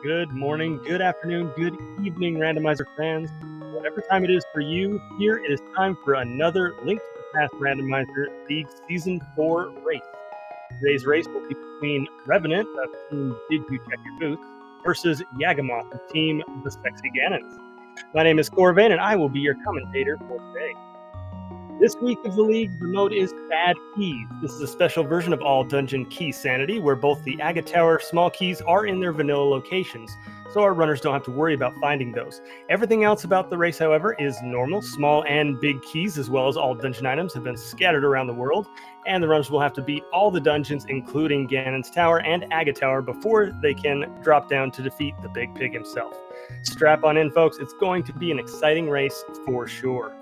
Good morning, good afternoon, good evening, Randomizer fans. Whatever time it is for you, here it is time for another Link to the Past Randomizer League Season 4 race. Today's race will be between Revenant of Team Did You Check Your Boots versus Yagamoth of Team The Sexy Ganons. My name is Corvain, and I will be your commentator for today. This week of the league, the mode is Bad Keys. This is a special version of All Dungeon Key Sanity, where both the Agate Tower small keys are in their vanilla locations, so our runners don't have to worry about finding those. Everything else about the race, however, is normal. Small and big keys, as well as all dungeon items, have been scattered around the world, and the runners will have to beat all the dungeons, including Ganon's Tower and Agate Tower, before they can drop down to defeat the Big Pig himself. Strap on in, folks. It's going to be an exciting race for sure.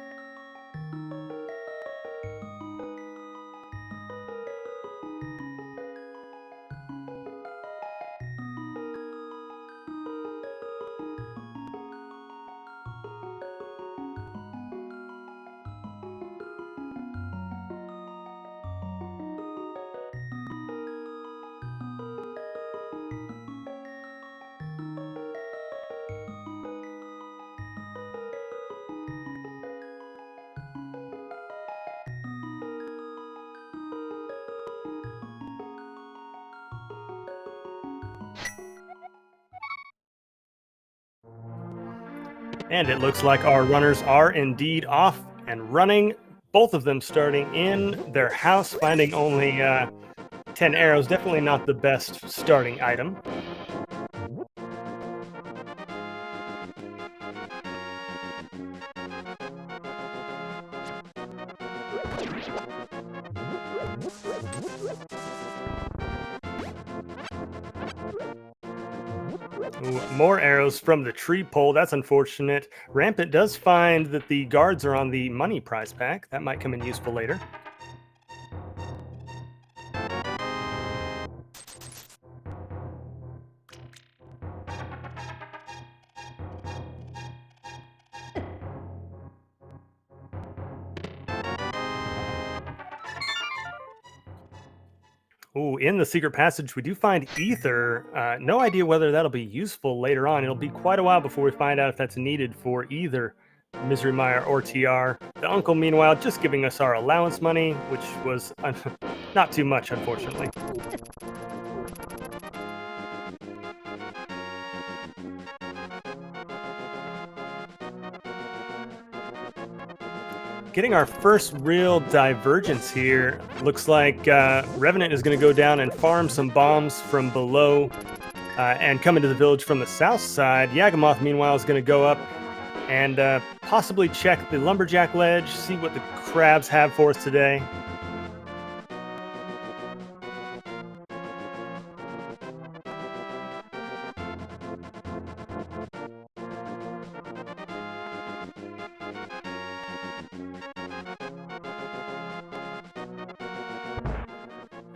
And it looks like our runners are indeed off and running, both of them starting in their house, finding only 10 arrows. Definitely not the best starting item. Ooh, more arrows from the tree pole. That's unfortunate. Rampant does find that the guards are on the money prize pack. That might come in useful later. Ooh, in the secret passage, we do find ether. No idea whether that'll be useful later on. It'll be quite a while before we find out if that's needed for either Misery Mire or TR. The uncle, meanwhile, just giving us our allowance money, which was not too much, unfortunately. Getting our first real divergence here. Looks like Revenant is going to go down and farm some bombs from below and come into the village from the south side. Yagamoth, meanwhile, is going to go up and possibly check the lumberjack ledge, see what the crabs have for us today.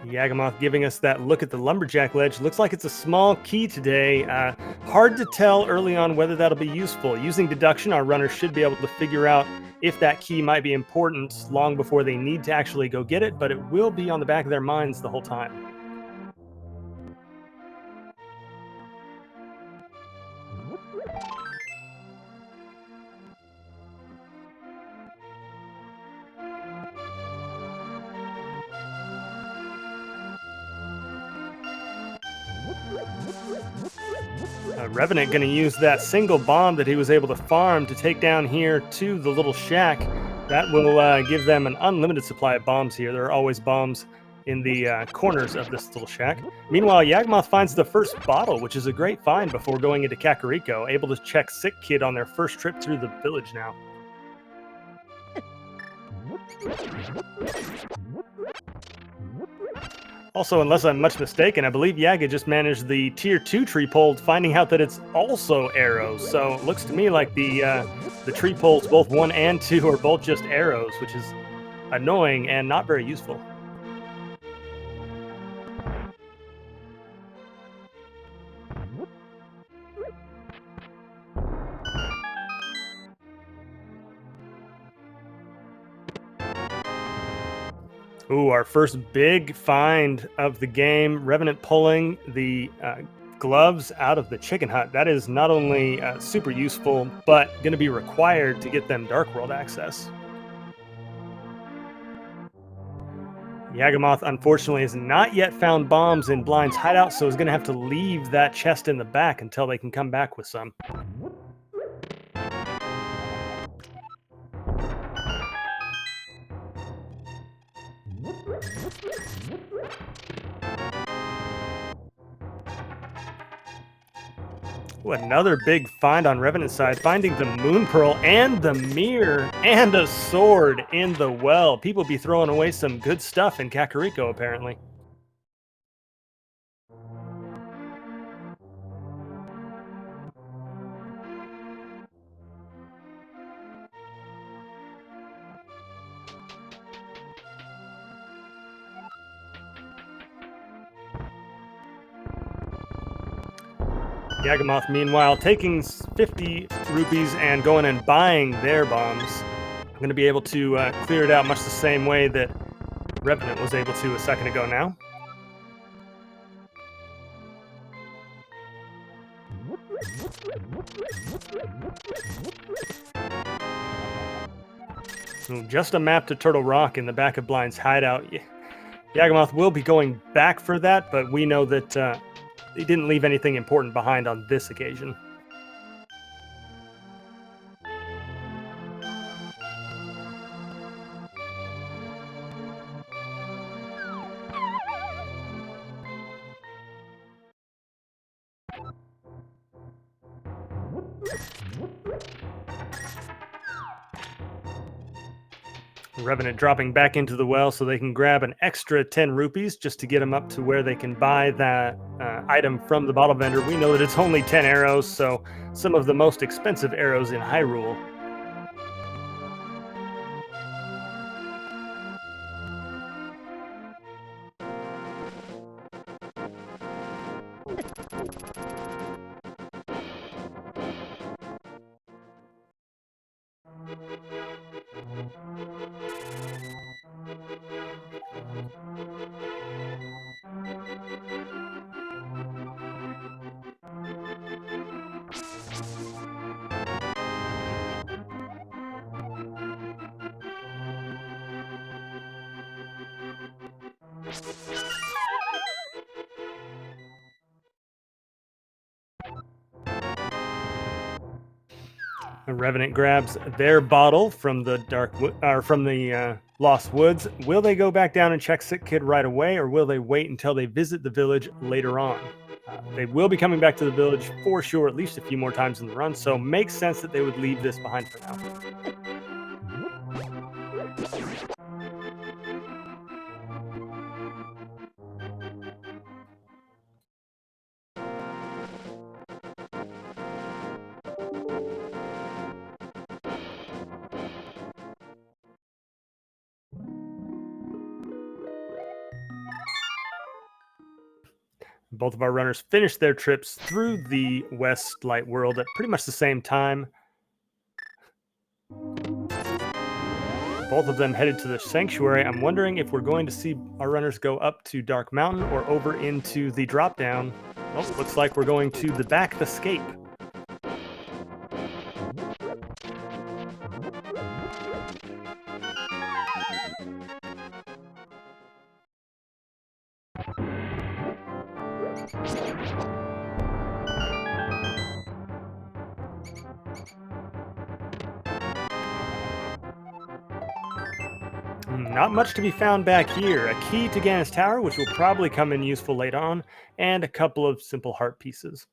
Yagamoth giving us that look at the lumberjack ledge. Looks like it's a small key today. Hard to tell early on whether that'll be useful. Using deduction, our runners should be able to figure out if that key might be important long before they need to actually go get it, but it will be on the back of their minds the whole time. Revenant going to use that single bomb that he was able to farm to take down here to the little shack. That will give them an unlimited supply of bombs here. There are always bombs in the corners of this little shack. Meanwhile, Yagamoth finds the first bottle, which is a great find before going into Kakariko, able to check Sick Kid on their first trip through the village now. Also, unless I'm much mistaken, I believe Yaga just managed the tier 2 tree pole, finding out that it's also arrows. So it looks to me like the tree poles, both 1 and 2, are both just arrows, which is annoying and not very useful. Ooh, our first big find of the game. Revenant pulling the gloves out of the chicken hut. That is not only super useful, but going to be required to get them Dark World access. Yagamoth, unfortunately, has not yet found bombs in Blind's hideout, so is going to have to leave that chest in the back until they can come back with some. Ooh, another big find on Revenant's side, finding the Moon Pearl and the Mirror and a sword in the well. People be throwing away some good stuff in Kakariko, apparently. Yagamoth, meanwhile, taking 50 rupees and going and buying their bombs. I'm going to be able to clear it out much the same way that Revenant was able to a second ago now. So just a map to Turtle Rock in the back of Blind's hideout. Yagamoth will be going back for that, but we know that they didn't leave anything important behind on this occasion. Revenant dropping back into the well so they can grab an extra 10 rupees just to get them up to where they can buy that item from the bottle vendor. We know that it's only 10 arrows, so some of the most expensive arrows in Hyrule. And Revenant grabs their bottle from the Lost Woods. Will they go back down and check Sick Kid right away, or will they wait until they visit the village later on? They will be coming back to the village for sure, at least a few more times in the run, so makes sense that they would leave this behind for now. Both of our runners finished their trips through the West Light World at pretty much the same time. Both of them headed to the Sanctuary. I'm wondering if we're going to see our runners go up to Dark Mountain or over into the drop down. Oh, looks like we're going to the back escape. Not much to be found back here. A key to Ganon's Tower, which will probably come in useful later on, and a couple of simple heart pieces.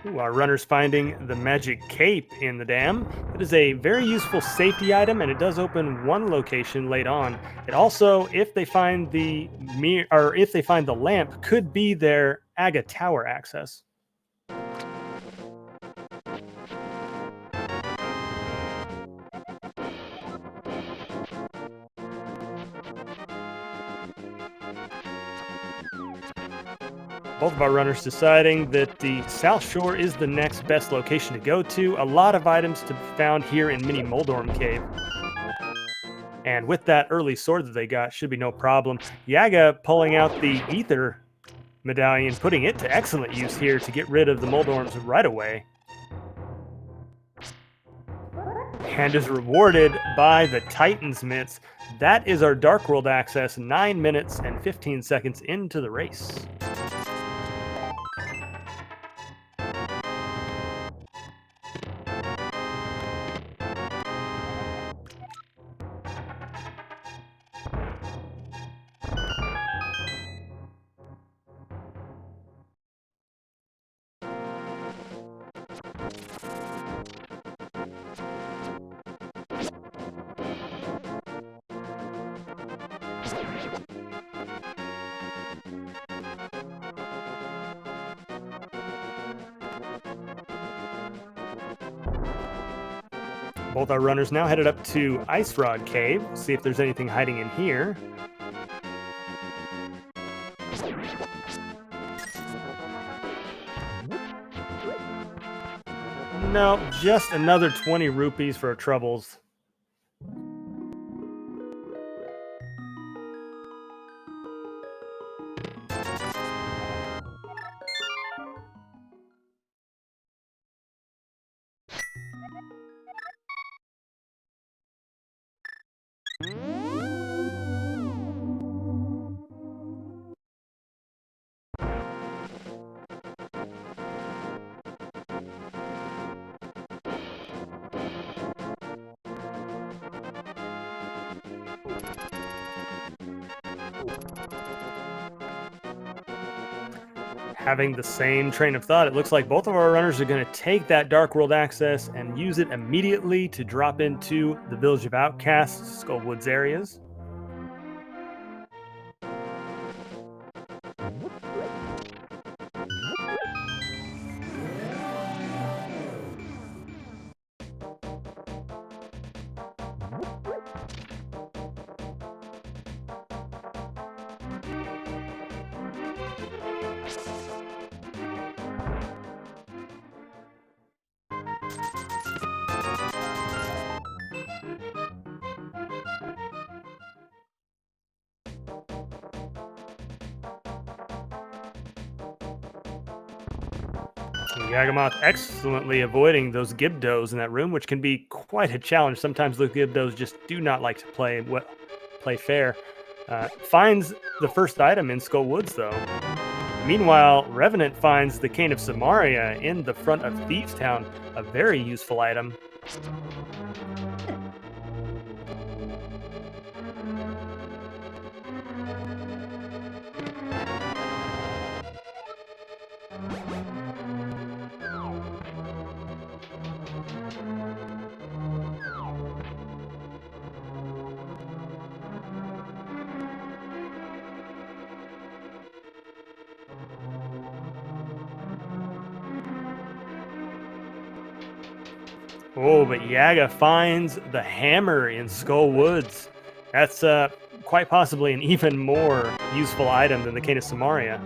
Ooh, our runner's finding the magic cape in the dam. It is a very useful safety item, and it does open one location late on. It also, if they find the if they find the lamp, could be their Aga Tower access. Both of our runners deciding that the South Shore is the next best location to go to. A lot of items to be found here in Mini Moldorm Cave. And with that early sword that they got, should be no problem. Yaga pulling out the Ether medallion, putting it to excellent use here to get rid of the Moldorms right away. And is rewarded by the Titan's Mitts. That is our Dark World access 9 minutes and 15 seconds into the race. Both our runners now headed up to Ice Rod Cave, see if there's anything hiding in here. No, just another 20 rupees for our troubles. Having the same train of thought, it looks like both of our runners are going to take that Dark World access and use it immediately to drop into the Village of Outcasts, Skullwoods areas. Yagamoth excellently avoiding those Gibdos in that room, which can be quite a challenge. Sometimes the Gibdos just do not like to play fair. Finds the first item in Skull Woods, though. Meanwhile, Revenant finds the Cane of Samaria in the front of Thieves Town, a very useful item. Oh, but Yaga finds the hammer in Skull Woods. That's quite possibly an even more useful item than the Cane of Samaria.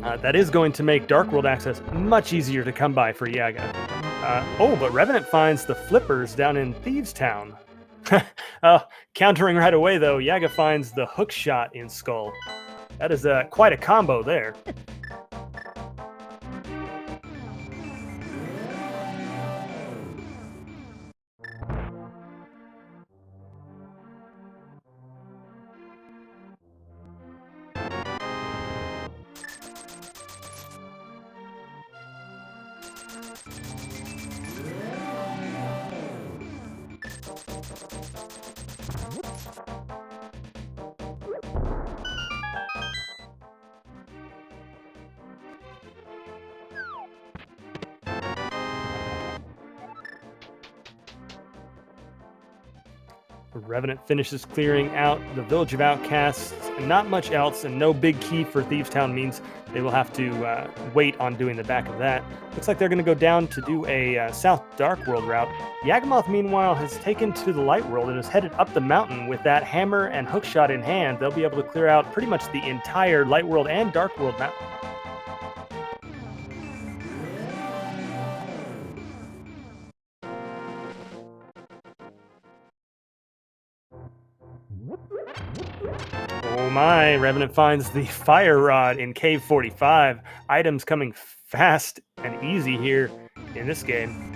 That is going to make Dark World access much easier to come by for Yaga. But Revenant finds the flippers down in Thieves Town. Countering right away, though, Yaga finds the hook shot in Skull. That is quite a combo there. Revenant finishes clearing out the Village of Outcasts. Not much else, and no big key for Thieves Town means they will have to wait on doing the back of that. Looks like they're going to go down to do a South Dark World route. Yagamoth, meanwhile, has taken to the Light World and is headed up the mountain with that hammer and hookshot in hand. They'll be able to clear out pretty much the entire Light World and Dark World map. Oh my, Revenant finds the Fire Rod in Cave 45. Items coming fast and easy here in this game.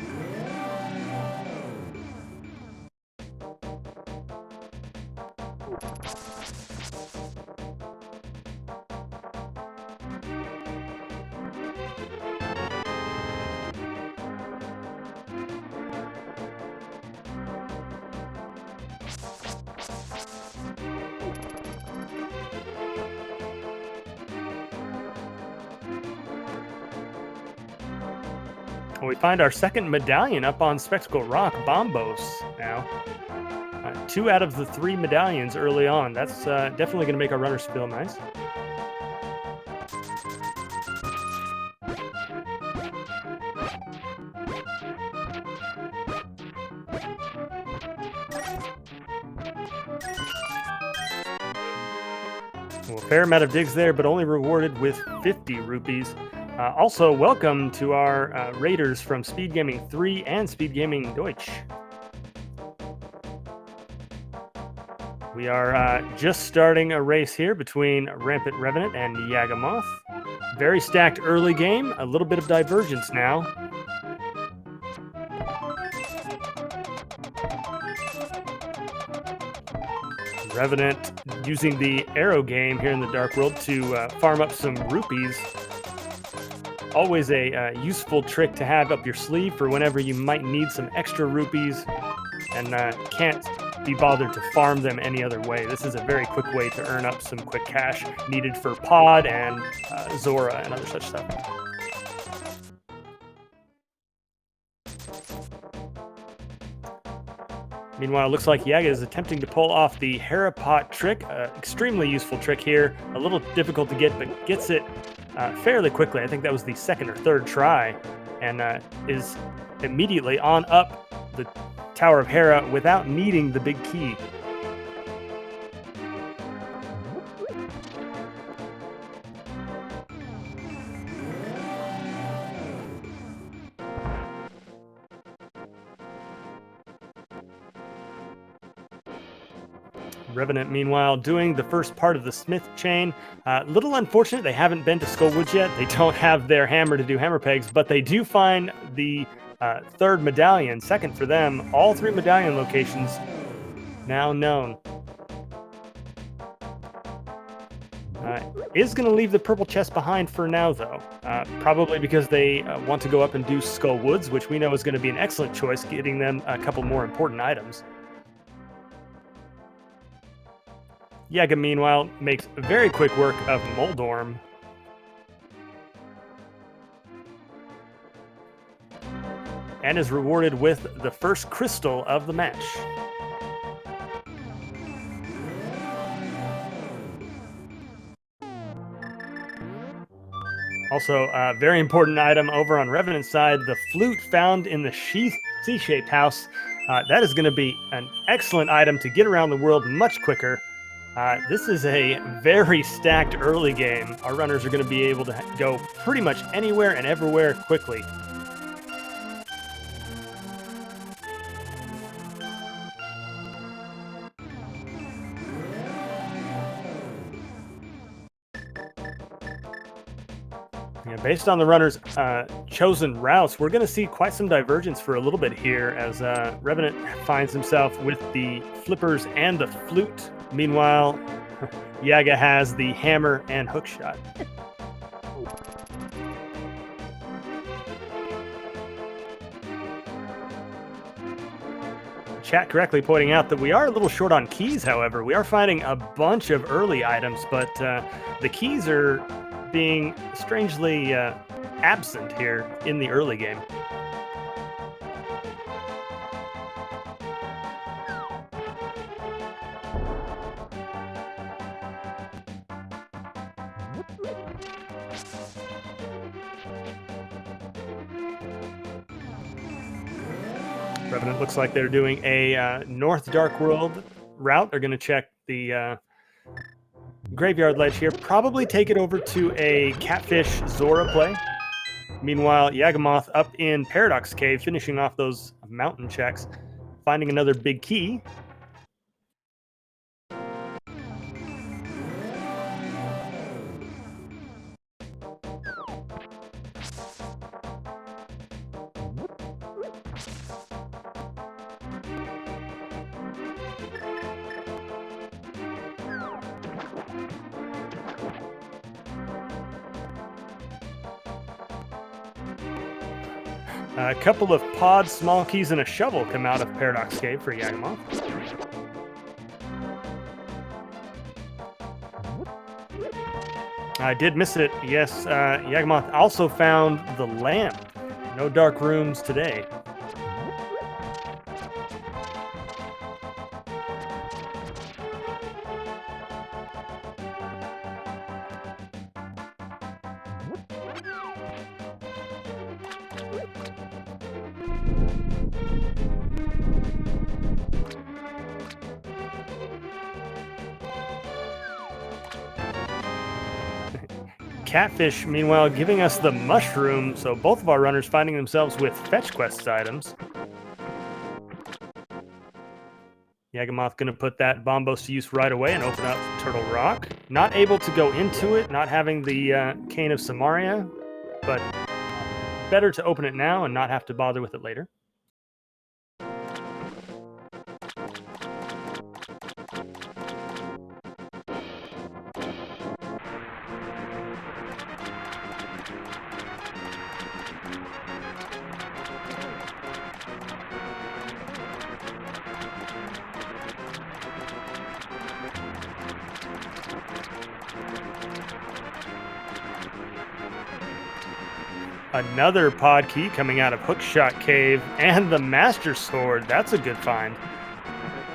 We find our second medallion up on Spectacle Rock, Bombos, now. 2 out of the 3 medallions early on. That's definitely going to make our runners feel nice. Well, a fair amount of digs there, but only rewarded with 50 rupees. Also, welcome to our raiders from SpeedGaming 3 and SpeedGaming Deutsch. We are just starting a race here between Rampant Revenant and Yagamoth. Very stacked early game, a little bit of divergence now. Revenant using the arrow game here in the Dark World to farm up some rupees. Always a useful trick to have up your sleeve for whenever you might need some extra rupees and can't be bothered to farm them any other way. This is a very quick way to earn up some quick cash needed for Pod and Zora and other such stuff. Meanwhile, it looks like Yaga is attempting to pull off the Harapot trick. Extremely useful trick here. A little difficult to get, but gets it fairly quickly. I think that was the second or third try, and is immediately on up the Tower of Hera without needing the big key. Revenant, meanwhile, doing the first part of the Smith chain. Little unfortunate, they haven't been to Skullwoods yet. They don't have their hammer to do hammer pegs, but they do find the third medallion, second for them. All 3 medallion locations now known. Is going to leave the purple chest behind for now, though. Probably because they want to go up and do Skullwoods, which we know is going to be an excellent choice, getting them a couple more important items. Yaga, meanwhile, makes very quick work of Moldorm. And is rewarded with the first crystal of the match. Also, a very important item over on Revenant's side, the flute found in the C-shaped house. That is going to be an excellent item to get around the world much quicker. This is a very stacked early game. Our runners are going to be able to go pretty much anywhere and everywhere quickly. Based on the runners' chosen routes, we're going to see quite some divergence for a little bit here as Revenant finds himself with the flippers and the flute. Meanwhile, Yaga has the hammer and hookshot. Chat correctly pointing out that we are a little short on keys, however. We are finding a bunch of early items, but the keys are being strangely absent here in the early game. Revenant looks like they're doing a North Dark World route. They're going to check the graveyard ledge here. Probably take it over to a Catfish Zora play. Meanwhile, Yagamoth up in Paradox Cave, finishing off those mountain checks, finding another big key. A couple of pod, small keys, and a shovel come out of Paradox Cave for Yagamoth. I did miss it. Yes, Yagamoth also found the lamp. No dark rooms today. Catfish, meanwhile, giving us the mushroom, so both of our runners finding themselves with fetch quest items. Yagamoth going to put that Bombos to use right away and open up Turtle Rock. Not able to go into it, not having the Cane of Samaria, but better to open it now and not have to bother with it later. Another pod key coming out of Hookshot Cave and the Master Sword. That's a good find.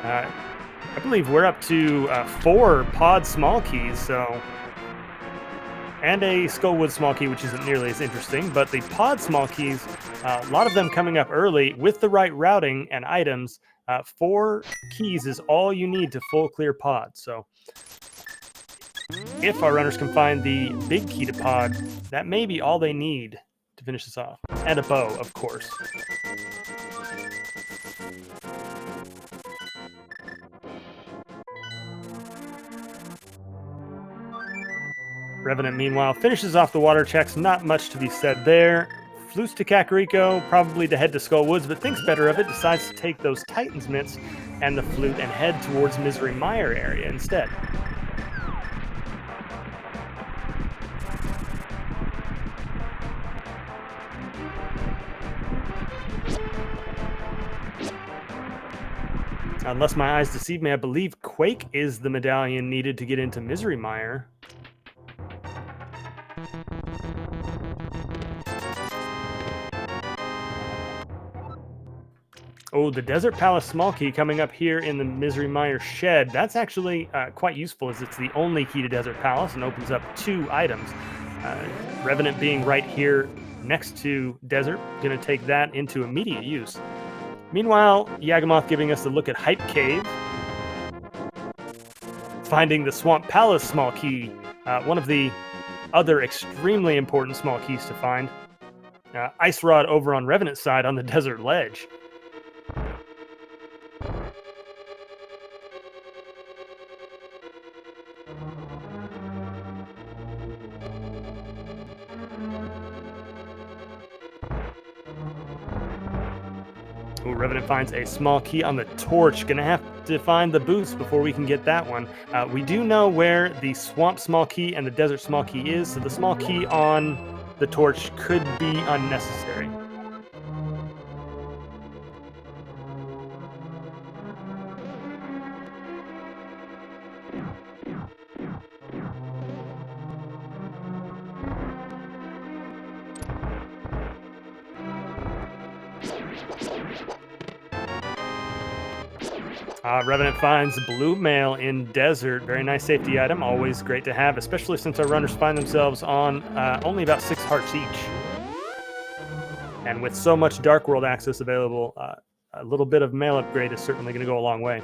I believe we're up to 4 pod small keys, so, and a Skullwood small key, which isn't nearly as interesting, but the pod small keys, a lot of them coming up early with the right routing and items. 4 keys is all you need to full clear pod, so if our runners can find the big key to pod, that may be all they need to finish this off. And a bow, of course. Revenant, meanwhile, finishes off the water checks. Not much to be said there. Flutes to Kakariko, probably to head to Skull Woods, but thinks better of it, decides to take those Titan's Mitts and the flute and head towards Misery Mire area instead. Unless my eyes deceive me, I believe Quake is the medallion needed to get into Misery Mire. Oh, the Desert Palace small key coming up here in the Misery Mire shed. That's actually quite useful, as it's the only key to Desert Palace and opens up 2 items. Revenant being right here next to Desert, going to take that into immediate use. Meanwhile, Yagamoth giving us a look at Hype Cave, finding the Swamp Palace small key, one of the other extremely important small keys to find. Ice Rod over on Revenant's side on the Desert Ledge. Ooh, Revenant finds a small key on the torch. Gonna have to find the boost before we can get that one. We do know where the Swamp small key and the Desert small key is, so the small key on the torch could be unnecessary. Revenant finds blue mail in desert. Very nice safety item. Always great to have, especially since our runners find themselves on only about 6 hearts each. And with so much Dark World access available, a little bit of mail upgrade is certainly going to go a long way.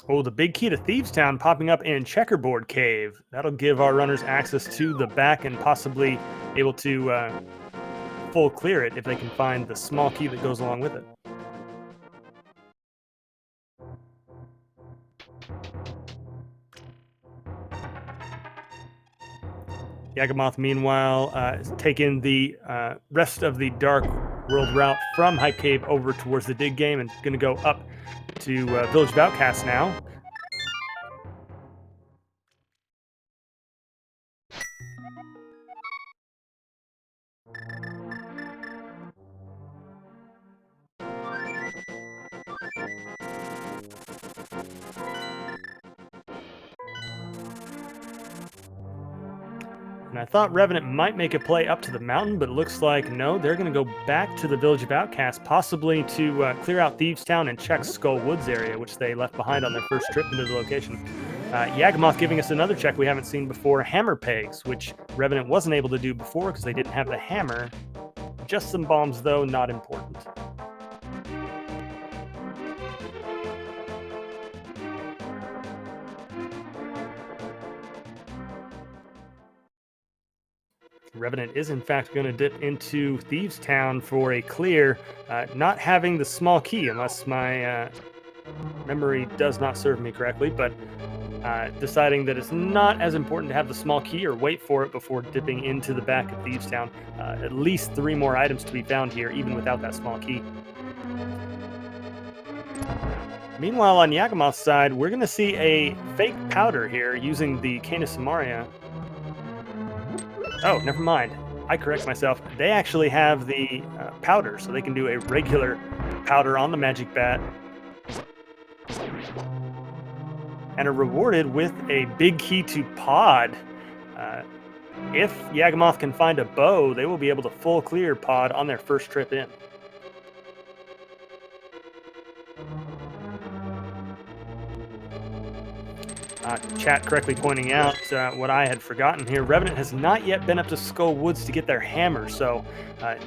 Oh, the big key to Thieves Town popping up in Checkerboard Cave. That'll give our runners access to the back and possibly able to full clear it if they can find the small key that goes along with it. Yagamoth, meanwhile, has taken the rest of the Dark World route from Hype Cave over towards the Dig Game and going to go up to Village of Outcasts now. And I thought Revenant might make a play up to the mountain, but it looks like no, they're going to go back to the Village of Outcasts, possibly to clear out Thieves Town and check Skull Woods area, which they left behind on their first trip into the location. Yagamoth giving us another check we haven't seen before, Hammer Pegs, which Revenant wasn't able to do before because they didn't have the hammer. Just some bombs, though, not important. Revenant is in fact going to dip into Thieves Town for a clear, not having the small key unless my memory does not serve me correctly, but deciding that it's not as important to have the small key or wait for it before dipping into the back of Thieves Town. At least 3 more items to be found here, even without that small key. Meanwhile, on Yagamoth's side, we're going to see a fake powder here using the Canis Samaria. Oh, never mind. I correct myself. They actually have the powder, so they can do a regular powder on the Magic Bat. And are rewarded with a big key to Pod. If Yagamoth can find a bow, they will be able to full clear Pod on their first trip in. Chat correctly pointing out what I had forgotten here. Revenant has not yet been up to Skull Woods to get their hammer, so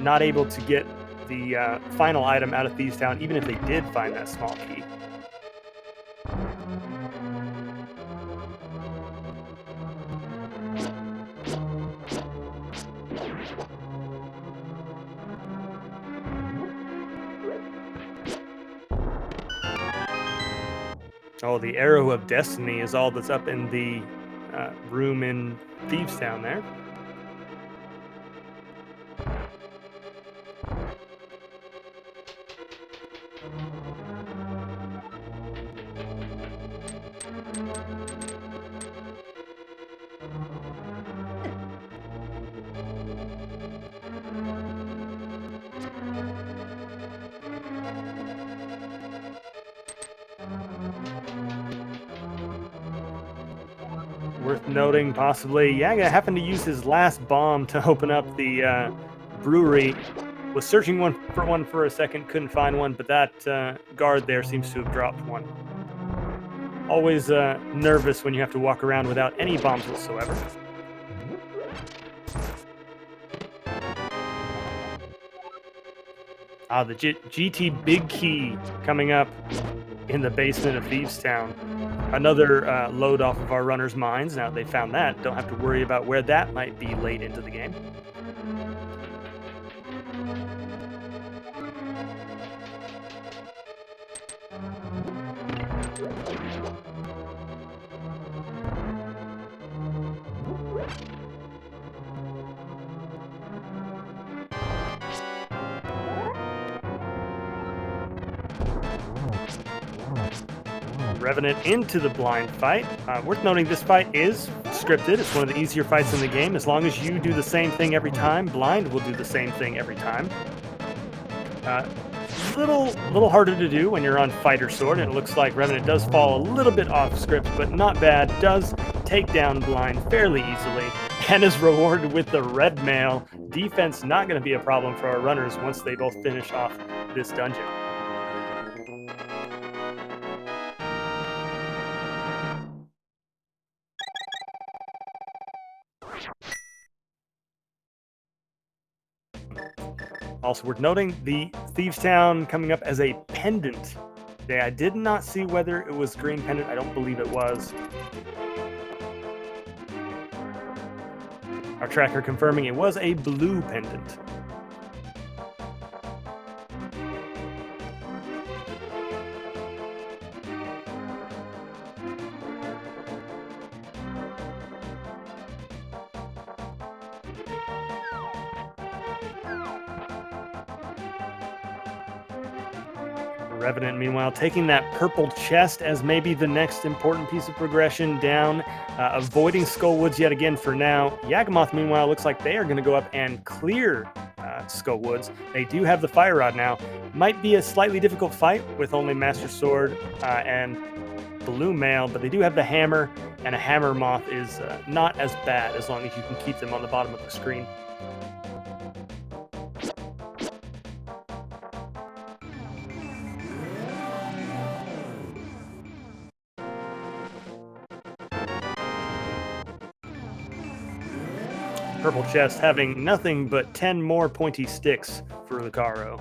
not able to get the final item out of Thieves Town, even if they did find that small key. Oh, the Arrow of Destiny is all that's up in the room in Thieves Town there. Worth noting, possibly, Yaga happened to use his last bomb to open up the brewery. Was searching for one for a second, couldn't find one, but that guard there seems to have dropped one. Always nervous when you have to walk around without any bombs whatsoever. The GT Big Key coming up in the basement of Thieves Town. Another load off of our runners' minds. Now they found that, don't have to worry about where that might be late into the game. Revenant into the blind fight. Worth noting, this fight is scripted. It's one of the easier fights in the game. As long as you do the same thing every time, blind will do the same thing every time. Little harder to do when you're on Fighter Sword, and it looks like Revenant does fall a little bit off script, but not bad. Does take down blind fairly easily, and is rewarded with the red mail. Defense not going to be a problem for our runners once they both finish off this dungeon. Also worth noting, the Thieves Town coming up as a pendant. Yeah, I did not see whether it was green pendant. I don't believe it was. Our tracker confirming it was a blue pendant. Revenant, meanwhile, taking that purple chest as maybe the next important piece of progression down, avoiding Skullwoods yet again for now. Yagamoth, meanwhile, looks like they are going to go up and clear Skullwoods. They do have the Fire Rod now. Might be a slightly difficult fight with only Master Sword and Blue Mail, but they do have the Hammer, and a Hammer Moth is not as bad as long as you can keep them on the bottom of the screen. Purple chest having nothing but 10 more pointy sticks for Lucaro.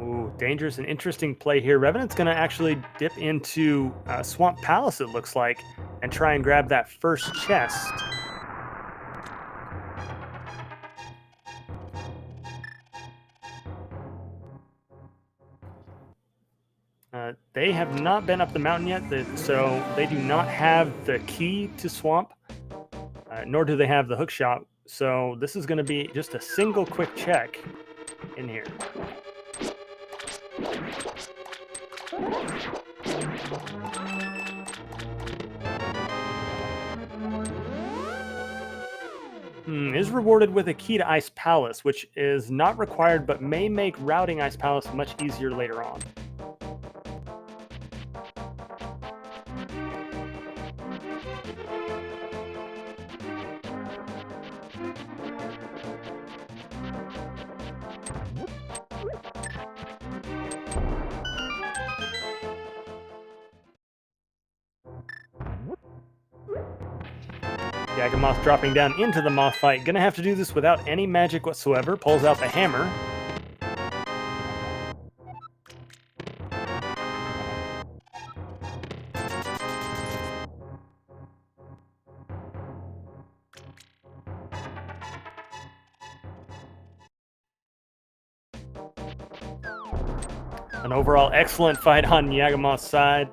Ooh, dangerous and interesting play here. Revenant's going to actually dip into Swamp Palace, it looks like, and try and grab that first chest. They have not been up the mountain yet, so they do not have the key to Swamp, nor do they have the hook shot. So this is going to be just a single quick check in here. Is rewarded with a key to Ice Palace, which is not required but may make routing Ice Palace much easier later on. Yagamoth dropping down into the moth fight. Gonna have to do this without any magic whatsoever. Pulls out the hammer. An overall excellent fight on Yagamoth's side.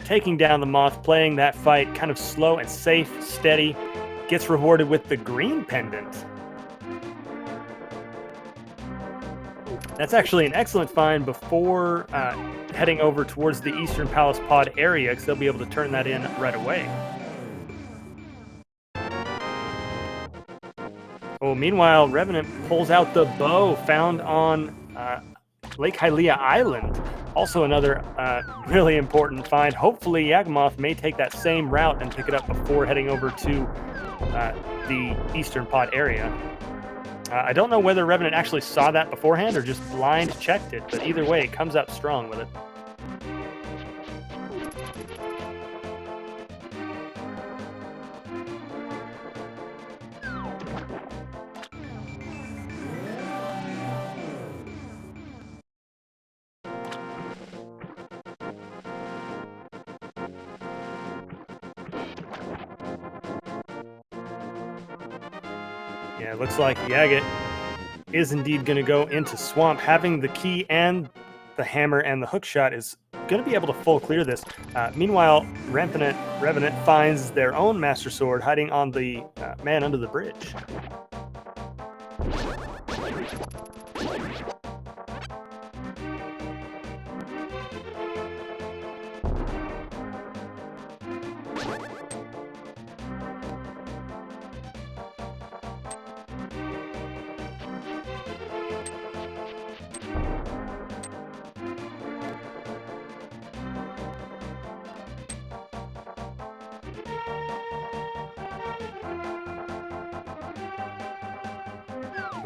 Taking down the moth, playing that fight kind of slow and safe, steady. Gets rewarded with the green pendant. That's actually an excellent find before heading over towards the Eastern Palace pod area, because they'll be able to turn that in right away. Oh, meanwhile, Revenant pulls out the bow found on Lake Hylia Island. Also another really important find. Hopefully Yagamoth may take that same route and pick it up before heading over to the Eastern pod area. I don't know whether Revenant actually saw that beforehand or just blind checked it, but either way, it comes out strong with it. Yeah, it looks like Yagat is indeed going to go into Swamp. Having the key and the hammer and the hook shot is going to be able to full clear this. Meanwhile, Revenant finds their own Master Sword hiding on the man under the bridge.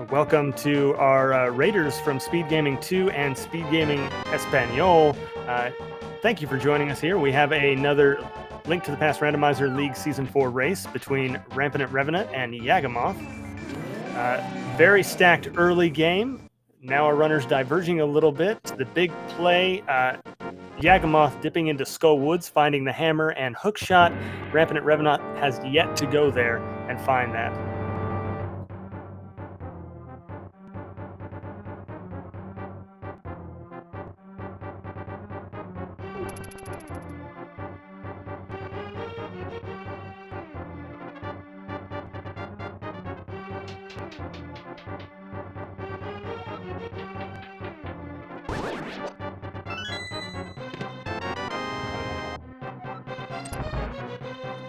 Welcome to our Raiders from SpeedGaming 2 and SpeedGaming Espanol. Thank you for joining us here. We have another Link to the Past Randomizer League Season 4 race between Rampant Revenant and Yagamoth. Very stacked early game. Now our runners diverging a little bit. The big play, Yagamoth dipping into Skull Woods, finding the hammer and hook shot. Rampant Revenant has yet to go there and find that.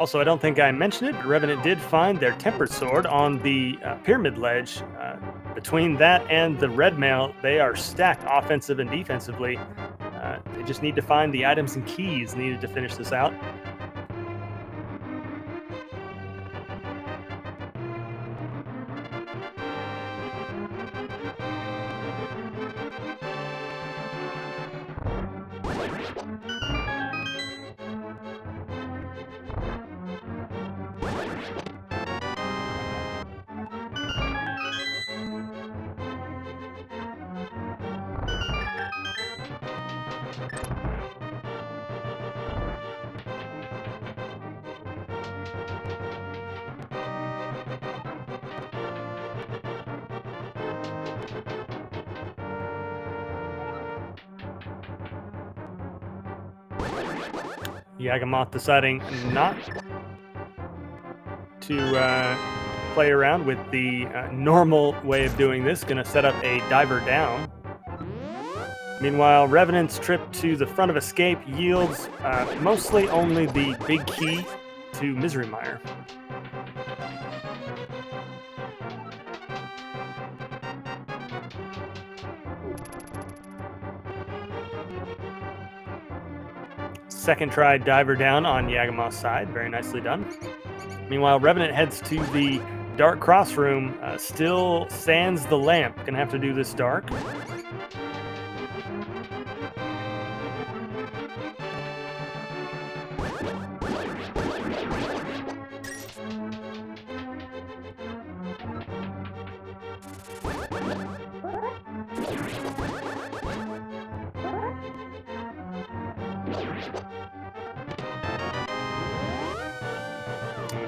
Also, I don't think I mentioned it, but Revenant did find their Tempered Sword on the pyramid ledge. Between that and the red mail, they are stacked offensive and defensively. They just need to find the items and keys needed to finish this out. Yagamoth deciding not to play around with the normal way of doing this, going to set up a diver down. Meanwhile, Revenant's trip to the front of escape yields mostly only the big key to Misery Mire. Second try diver down on Yagamoth's side. Very nicely done. Meanwhile, Revenant heads to the dark cross room. Still sands the lamp. Gonna have to do this dark.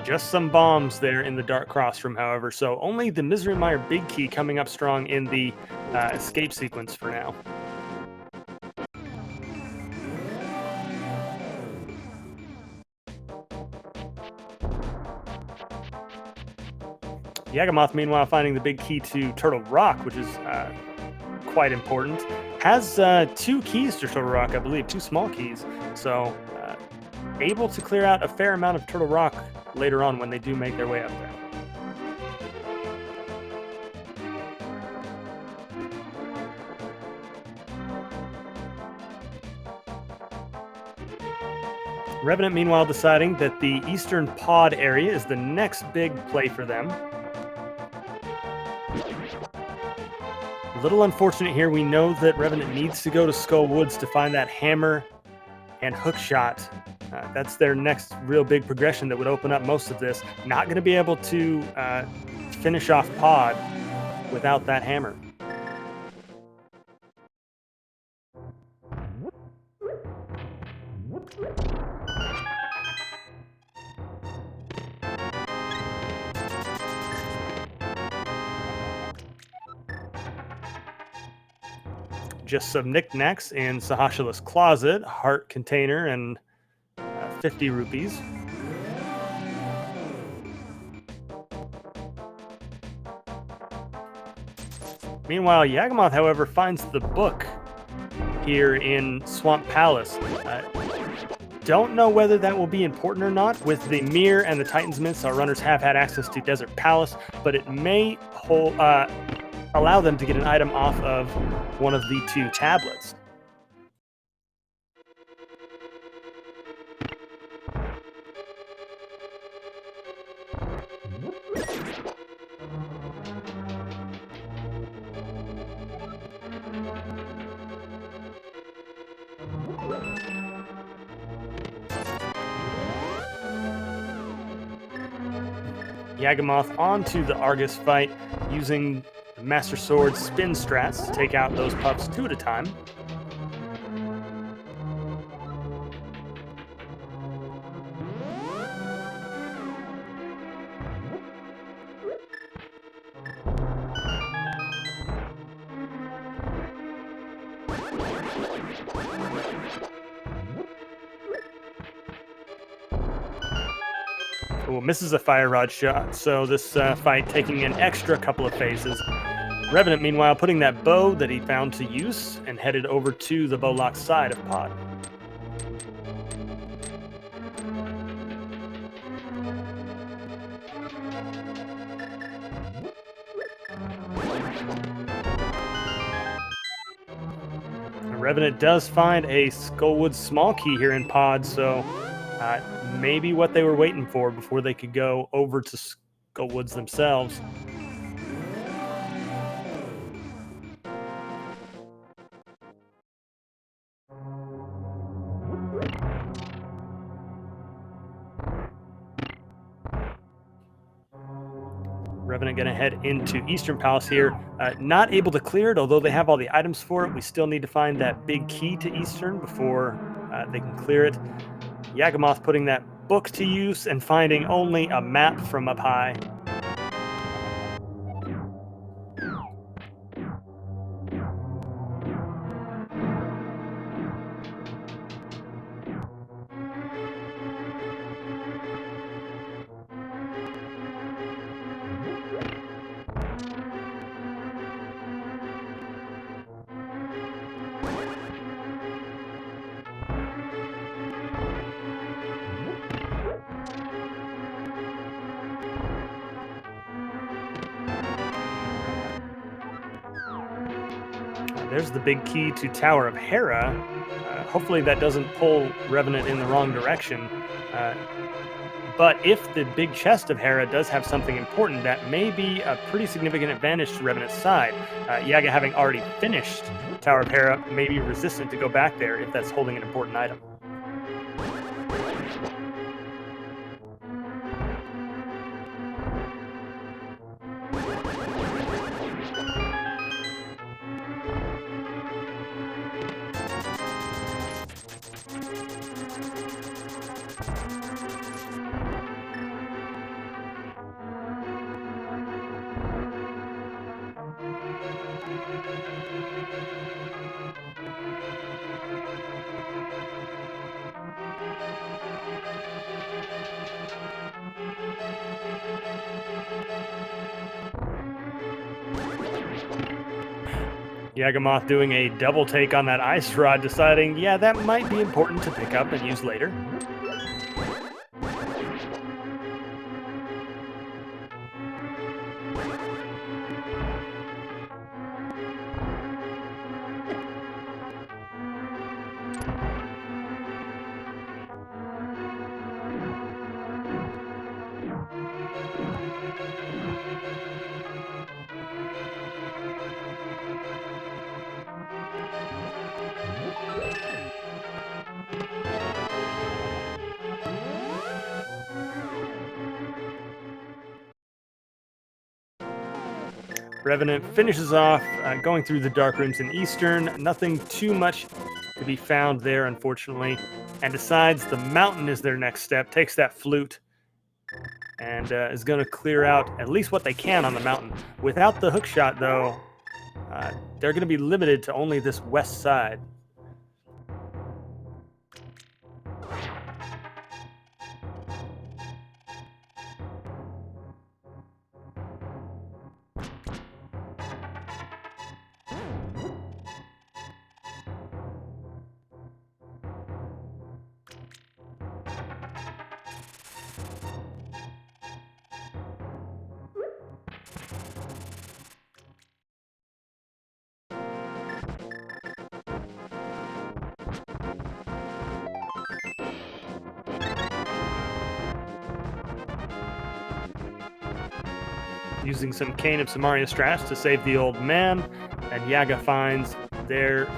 Just some bombs there in the dark cross room, however, so only the Misery Mire big key coming up strong in the escape sequence for now. Yagamoth, meanwhile, finding the big key to Turtle Rock, which is quite important. Has 2 keys to Turtle Rock, I believe, 2 small keys, so able to clear out a fair amount of Turtle Rock later on when they do make their way up there. Revenant, meanwhile, deciding that the eastern pod area is the next big play for them. A little unfortunate here. We know that Revenant needs to go to Skull Woods to find that hammer and hook shot. That's their next real big progression that would open up most of this. Not going to be able to finish off pod without that hammer. just some knickknacks in Sahashila's closet, heart container, and 50 rupees. Meanwhile, Yagamoth, however, finds the book here in Swamp Palace. Don't know whether that will be important or not. With the Mirror and the Titan's Myths, our runners have had access to Desert Palace, but it may allow them to get an item off of one of the 2 tablets. Yagamoth onto the Argus fight, using the Master Sword spin strats to take out those pups 2 at a time. Ooh, misses a fire rod shot, so this fight taking an extra couple of phases. Revenant, meanwhile, putting that bow that he found to use and headed over to the Bowlock side of Pod. Revenant does find a Skullwood small key here in Pod, so maybe what they were waiting for before they could go over to Skullwoods themselves. Revenant going to head into Eastern Palace here. Not able to clear it, although they have all the items for it. We still need to find that big key to Eastern before they can clear it. Yagamoth putting that book to use and finding only a map from up high. There's the big key to Tower of Hera. Hopefully that doesn't pull Revenant in the wrong direction. But if the big chest of Hera does have something important, that may be a pretty significant advantage to Revenant's side. Yaga, having already finished Tower of Hera, may be resistant to go back there if that's holding an important item. Yagamoth doing a double take on that ice rod, deciding, yeah, that might be important to pick up and use later. Revenant finishes off going through the dark rooms in Eastern. Nothing too much to be found there, unfortunately, and decides the mountain is their next step. Takes that flute and is going to clear out at least what they can on the mountain. Without the hook shot, though, they're going to be limited to only this west side. Using some Kane of Samaria strats to save the old man, and Yaga finds their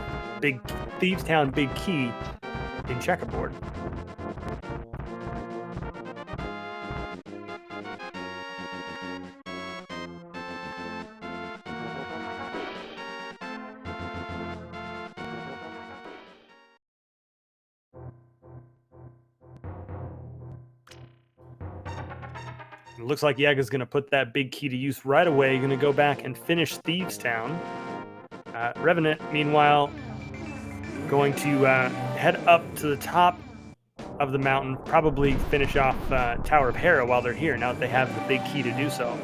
big Thieves Town big key in checkerboard. It looks like Yaga's going to put that big key to use right away. Going to go back and finish Thieves Town. Revenant, meanwhile, going to head up to the top of the mountain, probably finish off Tower of Hera while they're here, now that they have the big key to do so.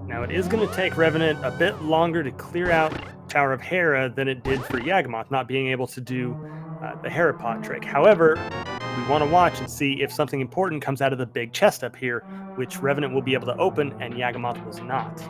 Now, it is going to take Revenant a bit longer to clear out Tower of Hera than it did for Yagamoth not being able to do the Hera pot trick. However, we want to watch and see if something important comes out of the big chest up here, which Revenant will be able to open and Yagamoth was not.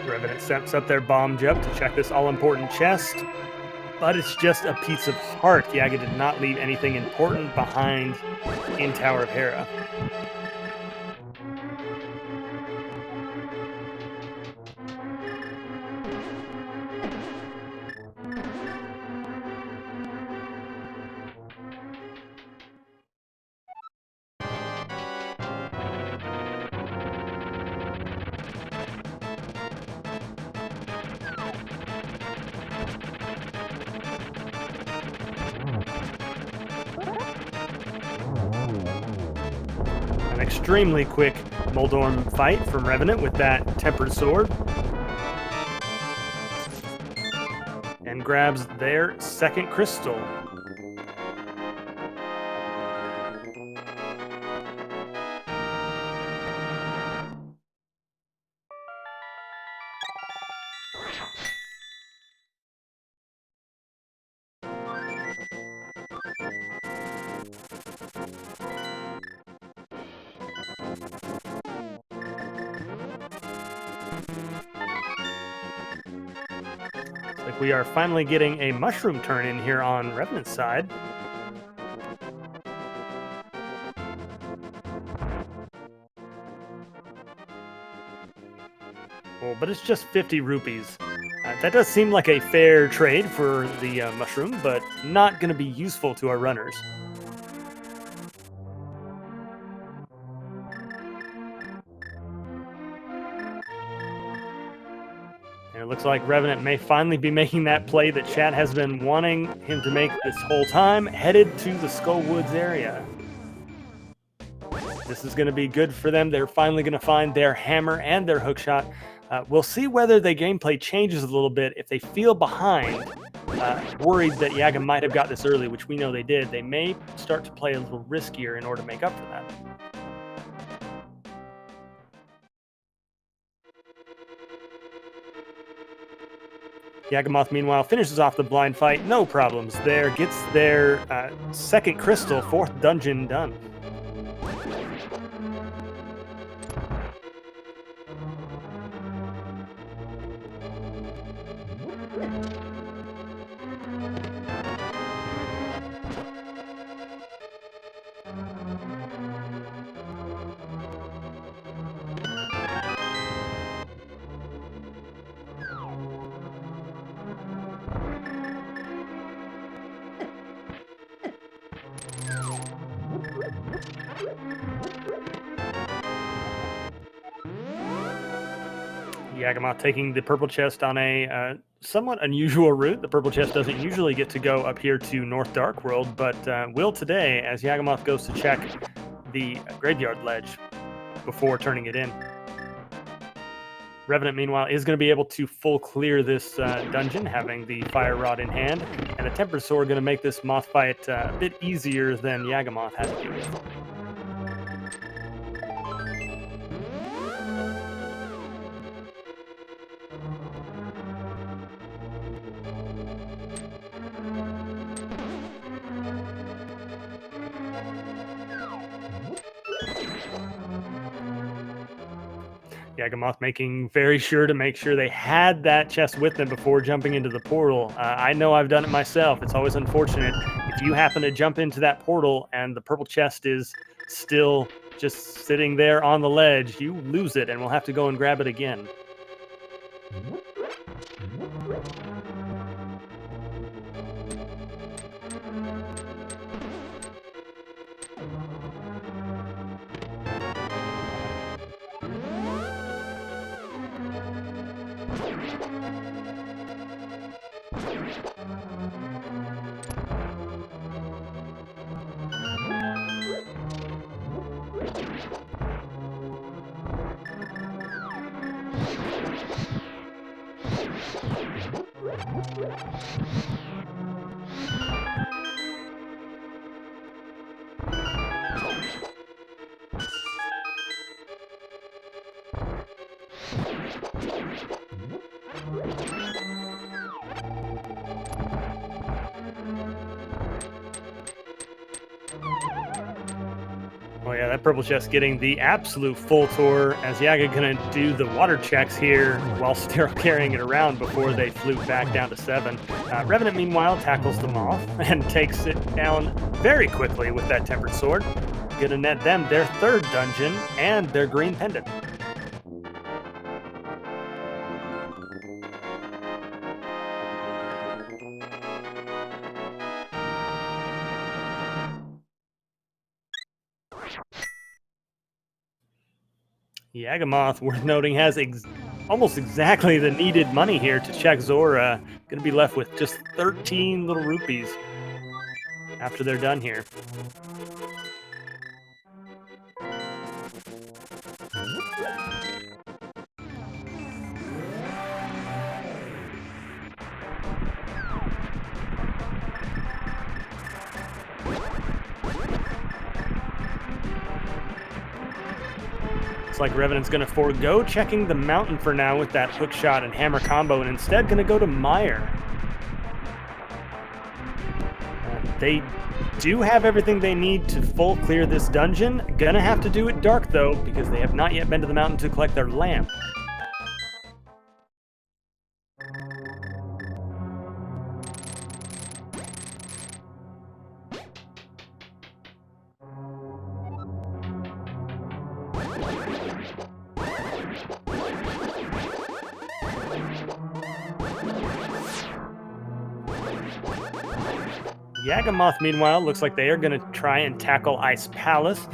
Revenant sets up their bomb jump to check this all-important chest, but it's just a piece of heart. Yaga did not leave anything important behind in Tower of Hera. An extremely quick Moldorm fight from Revenant with that Tempered Sword. And grabs their second crystal. Like we are finally getting a mushroom turn in here on Revenant's side. Oh, but it's just 50 rupees. That does seem like a fair trade for the mushroom, but not going to be useful to our runners. And it looks like Revenant may finally be making that play that chat has been wanting him to make this whole time, headed to the Skull Woods area. This is going to be good for them. They're finally going to find their hammer and their hookshot. We'll see whether the gameplay changes a little bit. If they feel behind, worried that Yaga might have got this early, which we know they did, they may start to play a little riskier in order to make up for that. Yagamoth, meanwhile, finishes off the blind fight. No problems there. Gets their second crystal, fourth dungeon done. Yagamoth taking the purple chest on a somewhat unusual route. The purple chest doesn't usually get to go up here to North Dark World, but will today as Yagamoth goes to check the graveyard ledge before turning it in. Revenant, meanwhile, is going to be able to full clear this dungeon, having the Fire Rod in hand, and the Tempered Sword going to make this moth fight a bit easier than Yagamoth had to do with. Yagamoth making very sure to make sure they had that chest with them before jumping into the portal. I know I've done it myself. It's always unfortunate if you happen to jump into that portal and the purple chest is still just sitting there on the ledge, you lose it and we'll have to go and grab it again. Oh yeah, that purple chest getting the absolute full tour as Yaga gonna do the water checks here while still carrying it around before they flew back down to 7. Revenant, meanwhile, tackles the moth and takes it down very quickly with that Tempered Sword. Gonna net them their third dungeon and their green pendant. Yagamoth, worth noting, has almost exactly the needed money here to check Zora. Going to be left with just 13 little rupees after they're done here. Looks like Revenant's going to forego checking the mountain for now with that hook shot and hammer combo, and instead going to go to Meyer. They do have everything they need to full clear this dungeon. Gonna have to do it dark, though, because they have not yet been to the mountain to collect their lamp. Yagamoth, meanwhile, looks like they are going to try and tackle Ice Palace.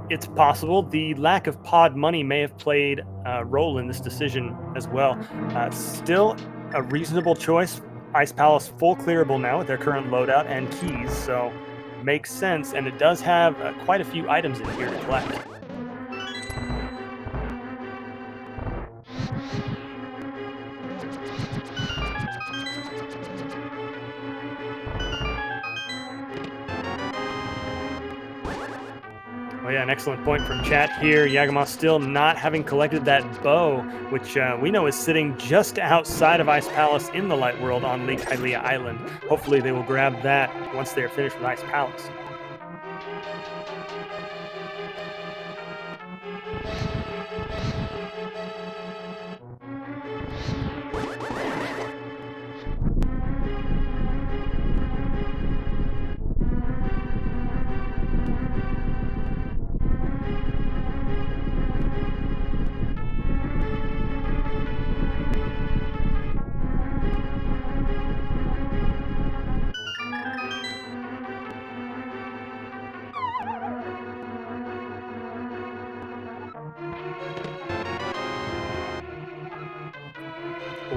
It's possible the lack of pod money may have played a role in this decision as well. Still a reasonable choice. Ice Palace full clearable now with their current loadout and keys, so makes sense, and it does have quite a few items in here to collect. Oh yeah, an excellent point from chat here. Yagama still not having collected that bow, which we know is sitting just outside of Ice Palace in the Light World on Lake Hylia Island. Hopefully they will grab that once they are finished with Ice Palace.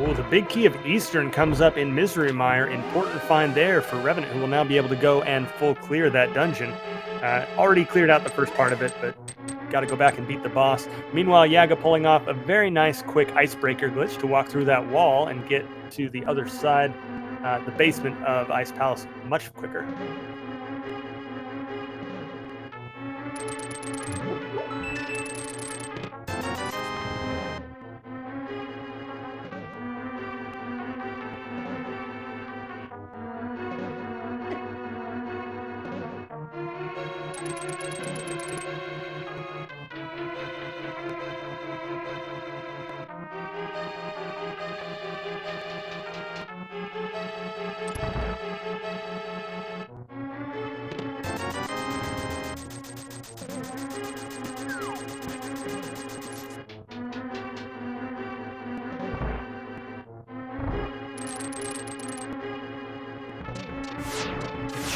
Oh, the big key of Eastern comes up in Misery Mire. Important find there for Revenant, who will now be able to go and full clear that dungeon. Already cleared out the first part of it, but got to go back and beat the boss. Meanwhile, Yaga pulling off a very nice, quick icebreaker glitch to walk through that wall and get to the other side, the basement of Ice Palace, much quicker.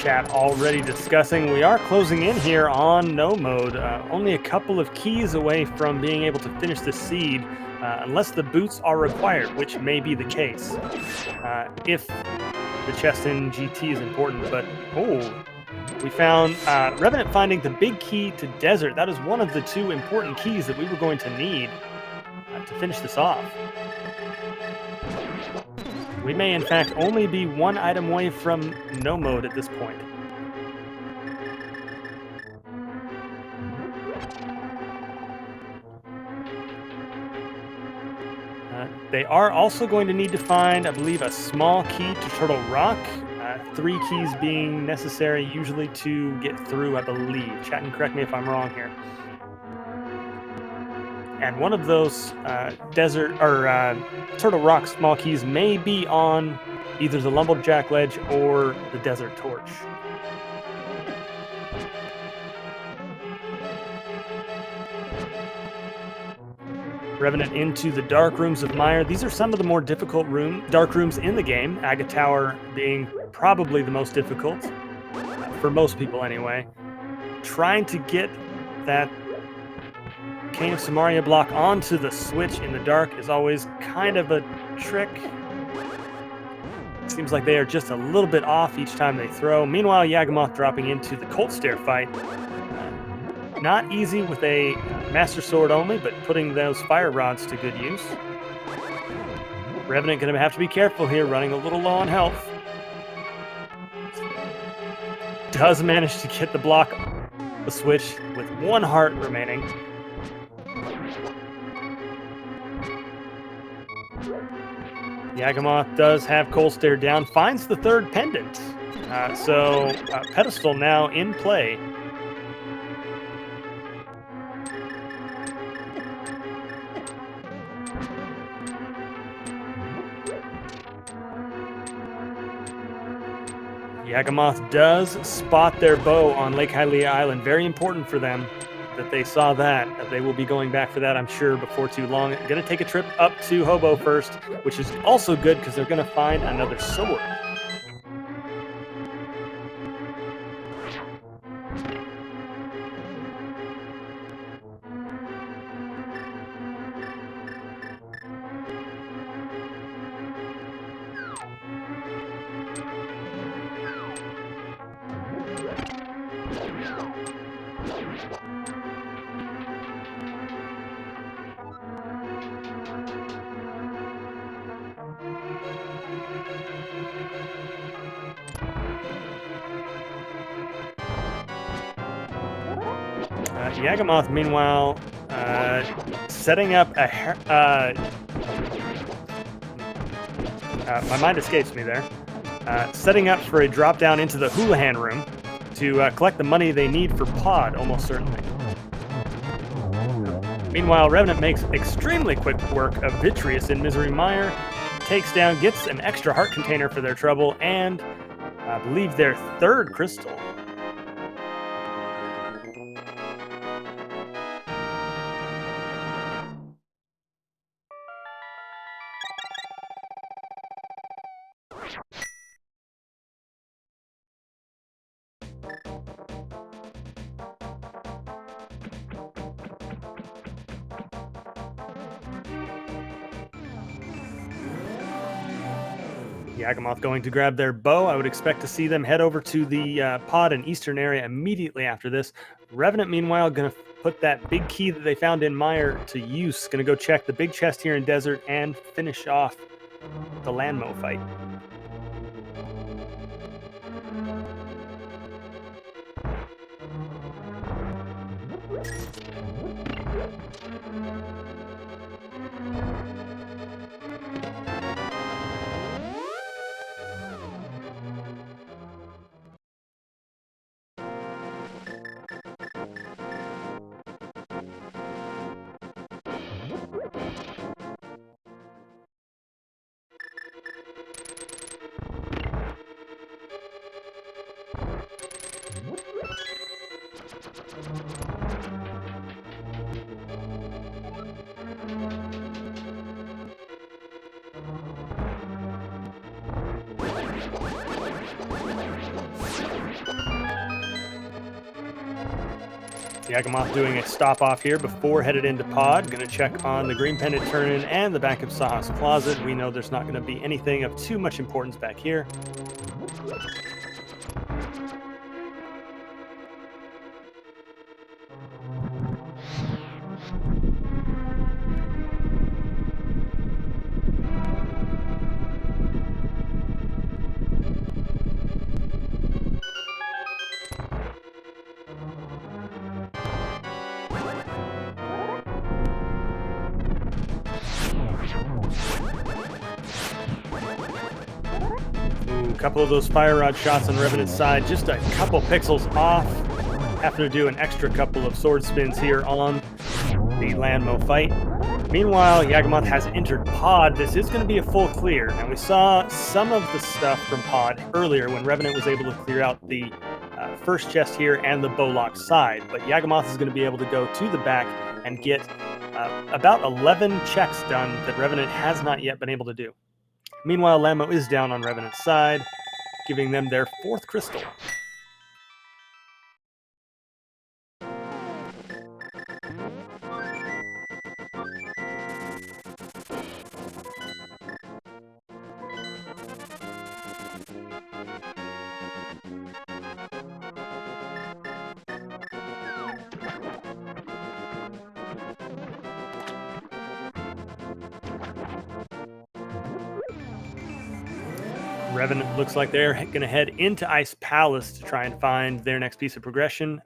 Chat already discussing. We are closing in here on no mode. Only a couple of keys away from being able to finish the seed, unless the boots are required, which may be the case. If the chest in GT is important, but we found Revenant finding the big key to Desert. That is one of the two important keys that we were going to need to finish this off. We may, in fact, only be one item away from no mode at this point. They are also going to need to find, I believe, a small key to Turtle Rock. 3 keys being necessary usually to get through, I believe. Chat and correct me if I'm wrong here. And one of those Turtle Rock small keys may be on either the Lumberjack Ledge or the Desert Torch. Revenant into the Dark Rooms of Mire. These are some of the more difficult dark rooms in the game, Agate Tower being probably the most difficult, for most people anyway. Trying to get that Cane of Samaria block onto the switch in the dark is always kind of a trick. It seems like they are just a little bit off each time they throw. Meanwhile, Yagamoth dropping into the Colt Stair fight. Not easy with a Master Sword only, but putting those fire rods to good use. Revenant going to have to be careful here, running a little low on health. Does manage to get the block, the switch, with 1 heart remaining. Yagamoth does have Cold Stare down, finds the 3rd pendant. So Pedestal now in play. Yagamoth does spot their bow on Lake Hylia Island. Very important for them that they saw that. They will be going back for that, I'm sure, before too long. Going to take a trip up to Hobo first, which is also good because they're going to find another sword. Yagamoth, meanwhile, setting up a... my mind escapes me there. Setting up for a drop down into the Houlihan room to collect the money they need for Pod, almost certainly. Meanwhile, Revenant makes extremely quick work of Vitreous in Misery Mire, takes down, gets an extra heart container for their trouble, and I believe their third crystal. Yagamoth going to grab their bow. I would expect to see them head over to the pod and eastern area immediately after this. Revenant, meanwhile, going to put that big key that they found in Mire to use. Going to go check the big chest here in Desert and finish off the Landmo fight. Yagamoth doing a stop off here before headed into Pod. Going to check on the Green Pendant Turn-In and the back of Saha's Closet. We know there's not going to be anything of too much importance back here. A couple of those fire rod shots on Revenant's side, just a couple pixels off. Have to do an extra couple of sword spins here on the Landmo fight. Meanwhile, Yagamoth has entered Pod. This is going to be a full clear, and we saw some of the stuff from Pod earlier when Revenant was able to clear out the first chest here and the Bowlock side. But Yagamoth is going to be able to go to the back and get about 11 checks done that Revenant has not yet been able to do. Meanwhile, Landmo is down on Revenant's side, giving them their fourth crystal. Revenant looks like they're going to head into Ice Palace to try and find their next piece of progression.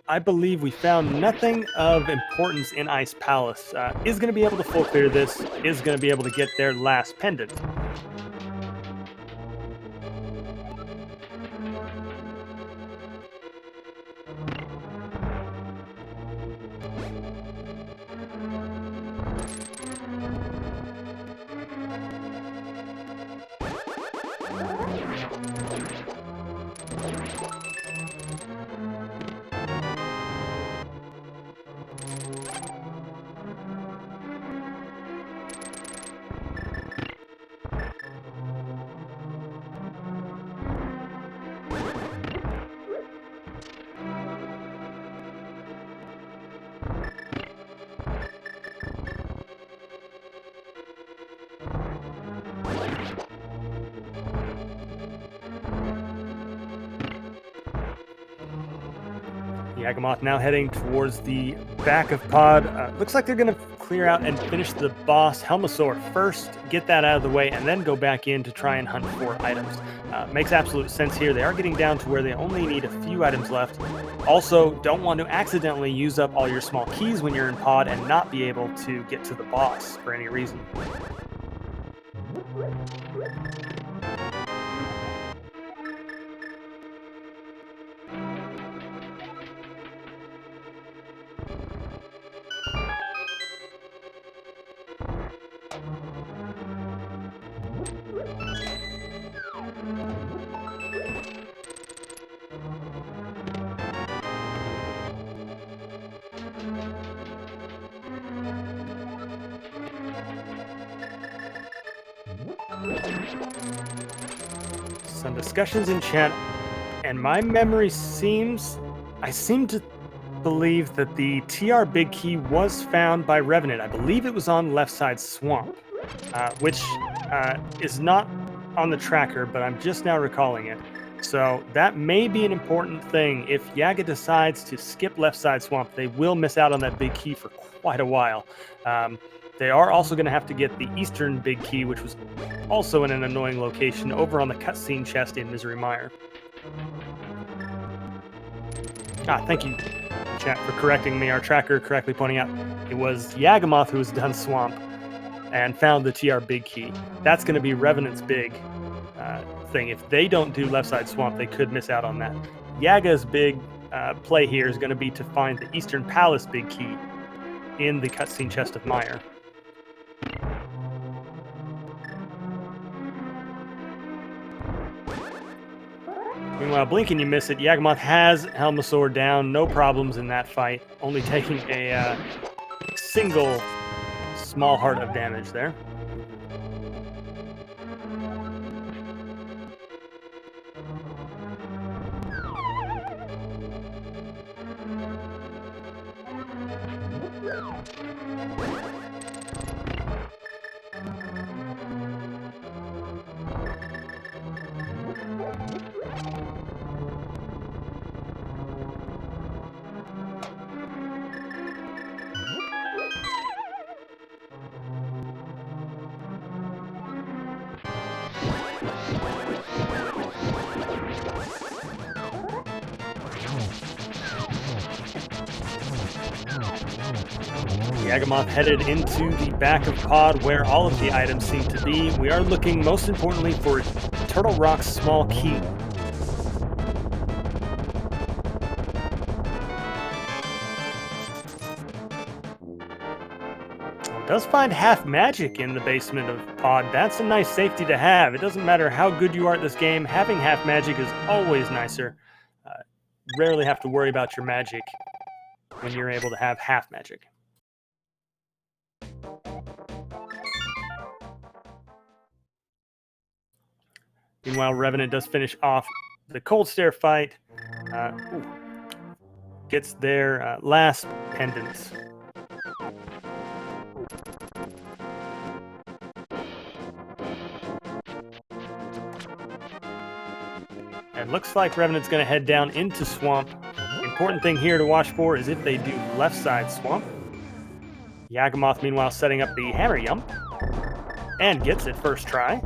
I believe we found nothing of importance in Ice Palace. Is going to be able to full clear this, is going to be able to get their last pendant. Yagamoth now heading towards the back of Pod. Looks like they're going to clear out and finish the boss Helmasaur first, get that out of the way, and then go back in to try and hunt for items. Makes absolute sense here. They are getting down to where they only need a few items left. Also, don't want to accidentally use up all your small keys when you're in pod and not be able to get to the boss for any reason. Some discussions in chat, and my memory I seem to believe that the TR Big Key was found by Revenant. I believe it was on left side swamp, which is not on the tracker, but I'm just now recalling it. So that may be an important thing. If Yaga decides to skip left side swamp, they will miss out on that big key for quite a while. They are also going to have to get the eastern big key, which was also in an annoying location over on the cutscene chest in Misery Mire. Thank you, chat, for correcting me. Our tracker correctly pointing out it was Yagamoth who was done swamp and found the TR big key. That's going to be Revenant's big thing. If they don't do left side swamp, they could miss out on that. Yaga's big play here is going to be to find the Eastern Palace big key in the cutscene chest of Mire. Meanwhile, blink and you miss it. Yagamoth has Helmasaur down, no problems in that fight, only taking a single small heart of damage there. Yagamoth headed into the back of pod where all of the items seem to be. We are looking most importantly for Turtle Rock's small key. Does find half magic in the basement of pod. That's a nice safety to have. It doesn't matter how good you are at this game, having half magic is always nicer. Rarely have to worry about your magic when you're able to have half magic. Meanwhile, Revenant does finish off the Cold Stare fight. Gets their last pendants. And looks like Revenant's going to head down into Swamp. Important thing here to watch for is if they do left side Swamp. Yagamoth, meanwhile, setting up the Hammer Yump. And gets it first try.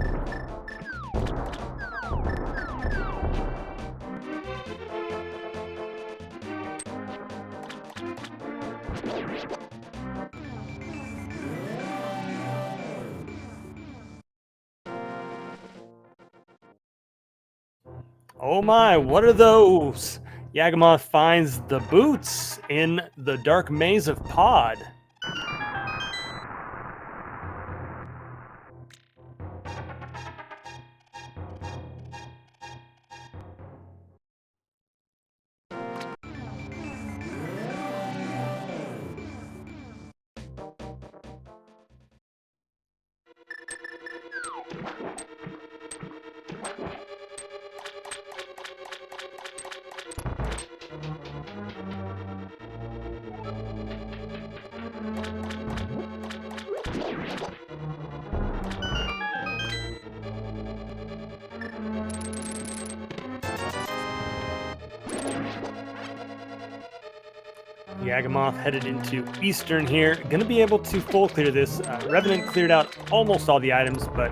Oh my, what are those? Yagamoth finds the boots in the dark maze of pod. Yagamoth headed into Eastern here. Going to be able to full clear this. Revenant cleared out almost all the items, but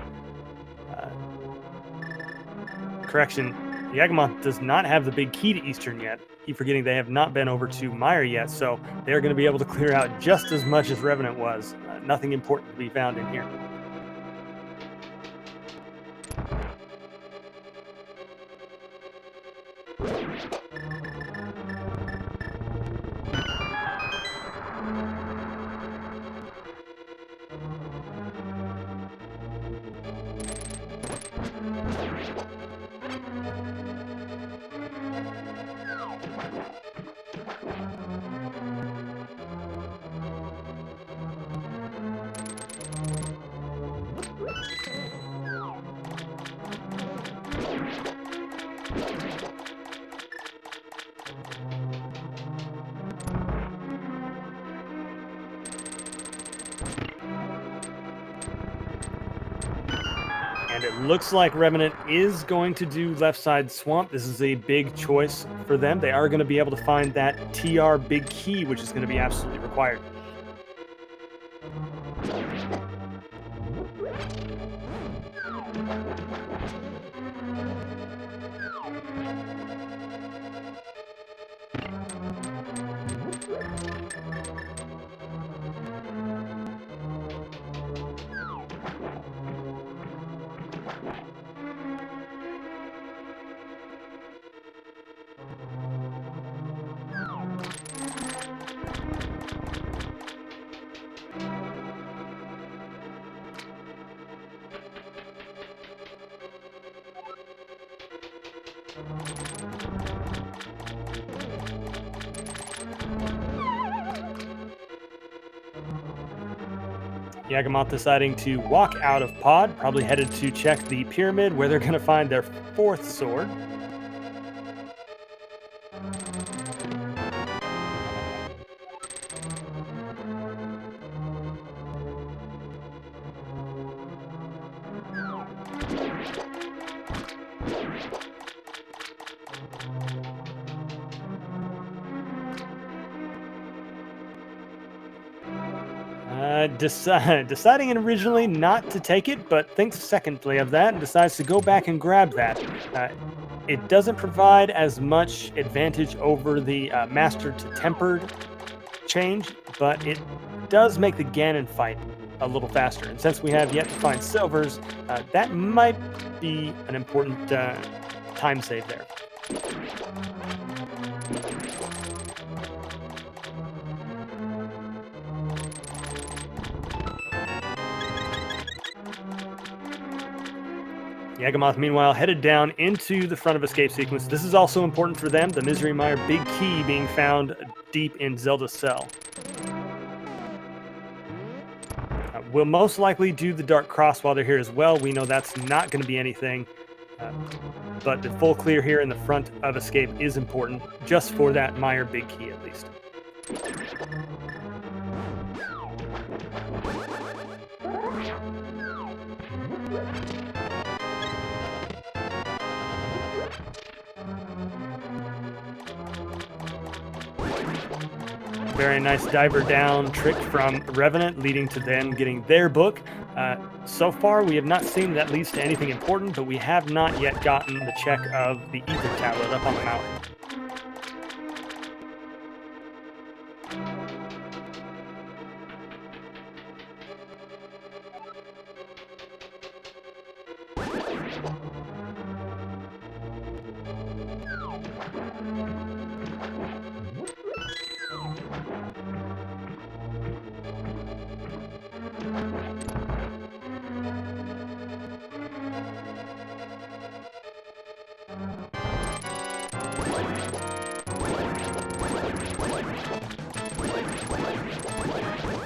correction, Yagamoth does not have the big key to Eastern yet. Keep forgetting they have not been over to Meyer yet, so they're going to be able to clear out just as much as Revenant was. Nothing important to be found in here. And it looks like Revenant is going to do left side swamp. This is a big choice for them. They are going to be able to find that TR big key, which is going to be absolutely required. Yagamoth deciding to walk out of pod, probably headed to check the pyramid where they're going to find their fourth sword. Deciding originally not to take it, but thinks secondly of that and decides to go back and grab that. It doesn't provide as much advantage over the master to tempered change, but it does make the Ganon fight a little faster. And since we have yet to find silvers, that might be an important time save there. Yagamoth, meanwhile, headed down into the front of escape sequence. This is also important for them, the Misery Mire big key being found deep in Zelda's cell. We'll most likely do the Dark Cross while they're here as well. We know that's not going to be anything, but the full clear here in the front of escape is important, just for that Mire big key at least. Very nice diver down trick from Revenant, leading to them getting their book. So far, we have not seen that leads to anything important, but we have not yet gotten the check of the Ether Tablet up on the mountain.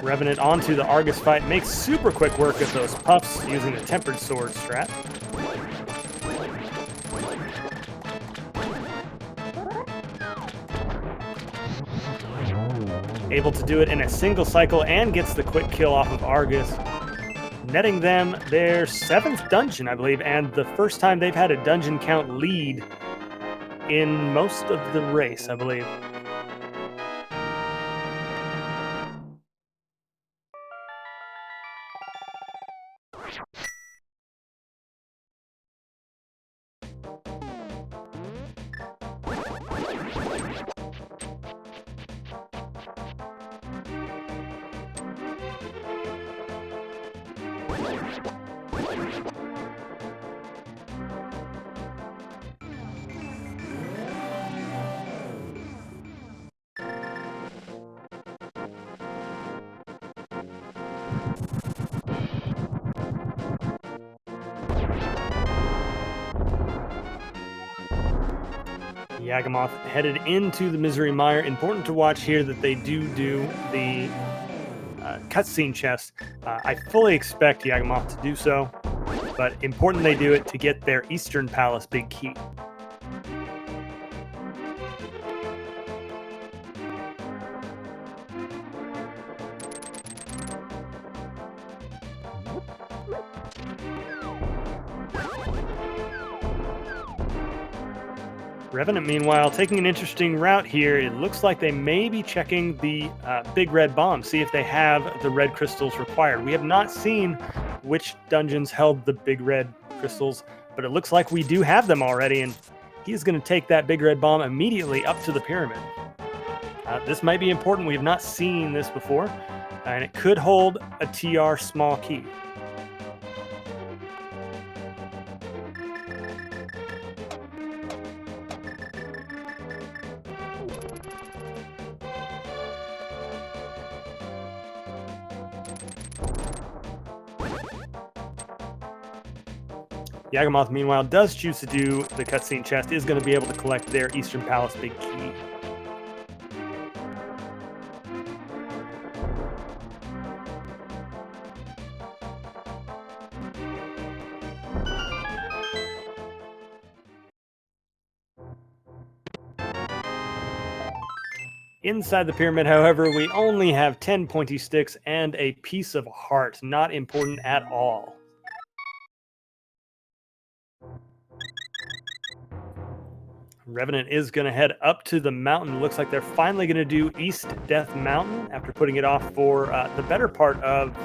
Revenant onto the Argus fight, makes super quick work of those puffs using the tempered sword strat. Able to do it in a single cycle and gets the quick kill off of Argus, netting them their 7th dungeon, I believe, and the first time they've had a dungeon count lead in most of the race, I believe. Yagamoth headed into the Misery Mire. Important to watch here that they do the cutscene chest. I fully expect Yagamoth to do so, but important they do it to get their Eastern Palace big key. Revenant, meanwhile, taking an interesting route here. It looks like they may be checking the big red bomb, see if they have the red crystals required. We have not seen which dungeons held the big red crystals, but it looks like we do have them already, and he's going to take that big red bomb immediately up to the pyramid. This might be important. We have not seen this before, and it could hold a TR small key. Yagamoth, meanwhile, does choose to do the cutscene chest, is going to be able to collect their Eastern Palace big key. Inside the pyramid, however, we only have 10 pointy sticks and a piece of heart. Not important at all. Revenant is going to head up to the mountain. Looks like they're finally going to do East Death Mountain after putting it off for the better part of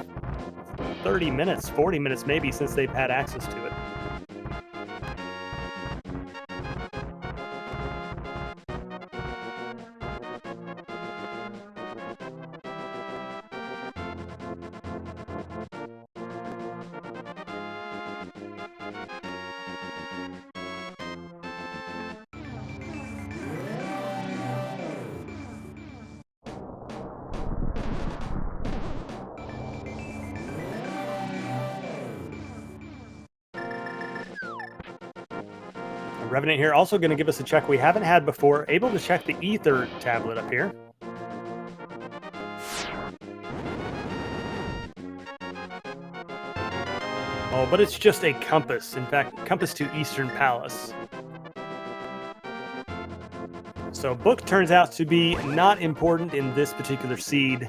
30 minutes, 40 minutes maybe, since they've had access to it. Revenant here also going to give us a check we haven't had before, able to check the ether tablet up here. Oh, but it's just a compass. In fact, compass to Eastern Palace. So book turns out to be not important in this particular seed.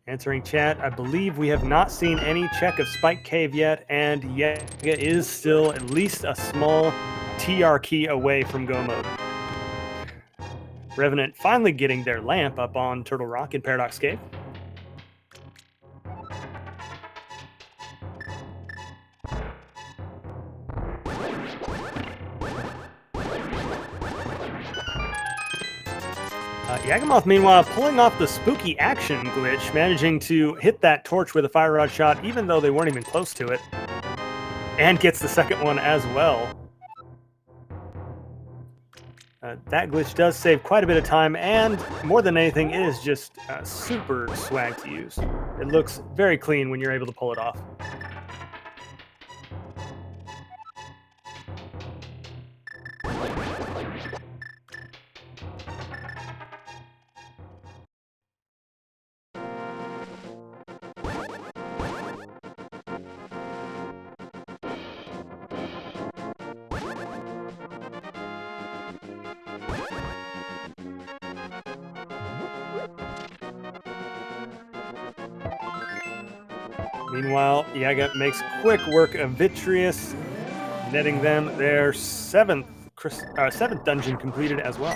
Answering chat, I believe we have not seen any check of Spike Cave yet, and Yaga is still at least a small TR key away from go mode. Revenant finally getting their lamp up on Turtle Rock in Paradox Cave. Yagamoth, meanwhile, pulling off the spooky action glitch, managing to hit that torch with a fire rod shot, even though they weren't even close to it, and gets the second one as well. That glitch does save quite a bit of time, and more than anything, it is just super swag to use. It looks very clean when you're able to pull it off. Meanwhile, Yaga makes quick work of Vitreous. netting them their seventh dungeon completed as well.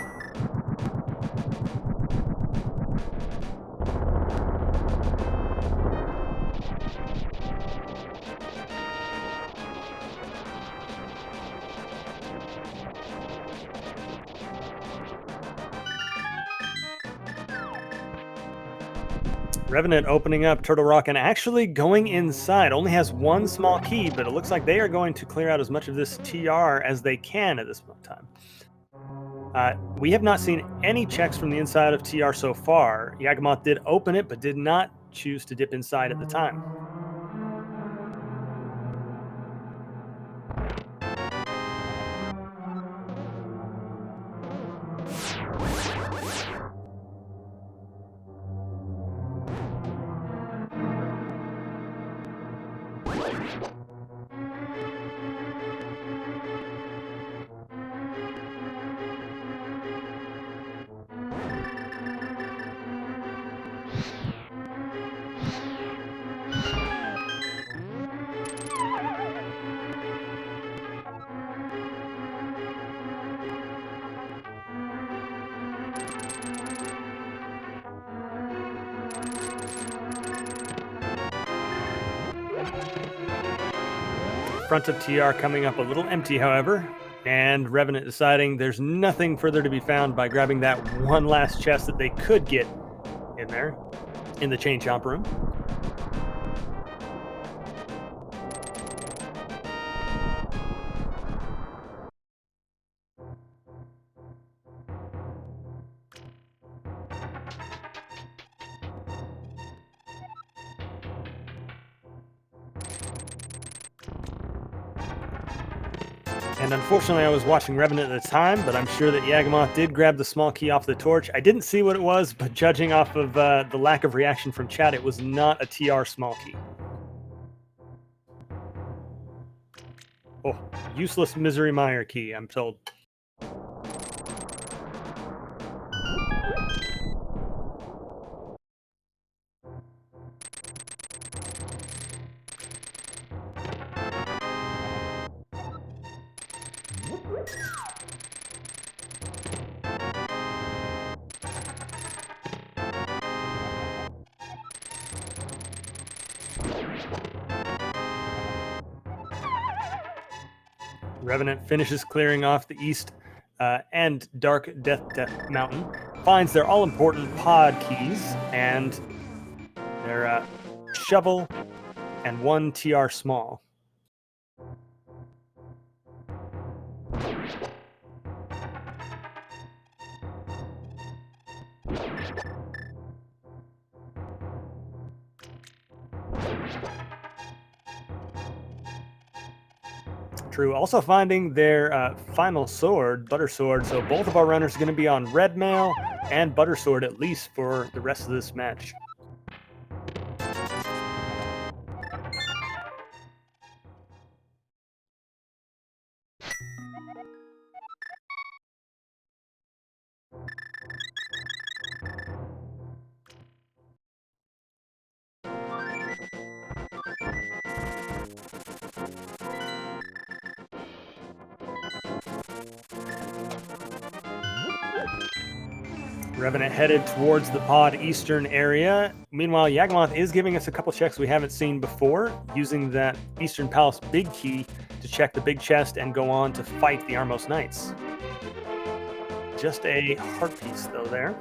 Revenant opening up Turtle Rock and actually going inside. Only has one small key, but it looks like they are going to clear out as much of this TR as they can at this time. We have not seen any checks from the inside of TR so far. Yagamoth did open it, but did not choose to dip inside at the time. Front of TR coming up a little empty, however, and Revenant deciding there's nothing further to be found by grabbing that one last chest that they could get in there, in the Chain Chomp room. And unfortunately, I was watching Revenant at the time, but I'm sure that Yagamoth did grab the small key off the torch. I didn't see what it was, but judging off of the lack of reaction from chat, it was not a TR small key. Oh, useless Misery Mire key, I'm told. Revenant finishes clearing off the east and Dark Death Mountain, finds their all-important pod keys and their shovel and one TR small. True. Also finding their final sword, Butter Sword. So both of our runners are going to be on Red Mail and Butter Sword at least for the rest of this match. Revenant headed towards the pod eastern area. Meanwhile, Yagamoth is giving us a couple checks we haven't seen before, using that Eastern Palace big key to check the big chest and go on to fight the Armos Knights. Just a heart piece, though, there.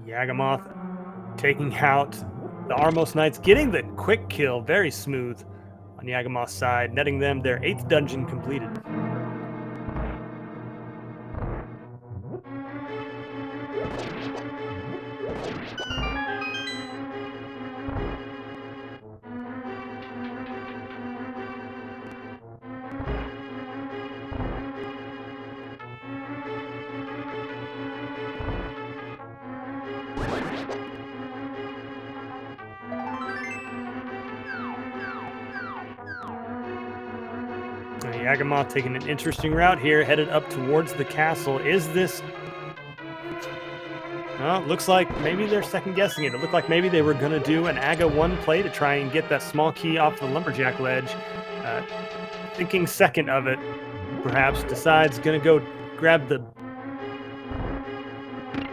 Yagamoth taking out the Armos Knights, getting the quick kill, very smooth on Yagamoth's side, netting them their 8th dungeon completed. Yagamoth taking an interesting route here, headed up towards the castle. Is this... Well, it looks like maybe they're second-guessing it. It looked like maybe they were going to do an AGA 1 play to try and get that small key off the Lumberjack ledge. Thinking second of it, perhaps, decides going to go grab the...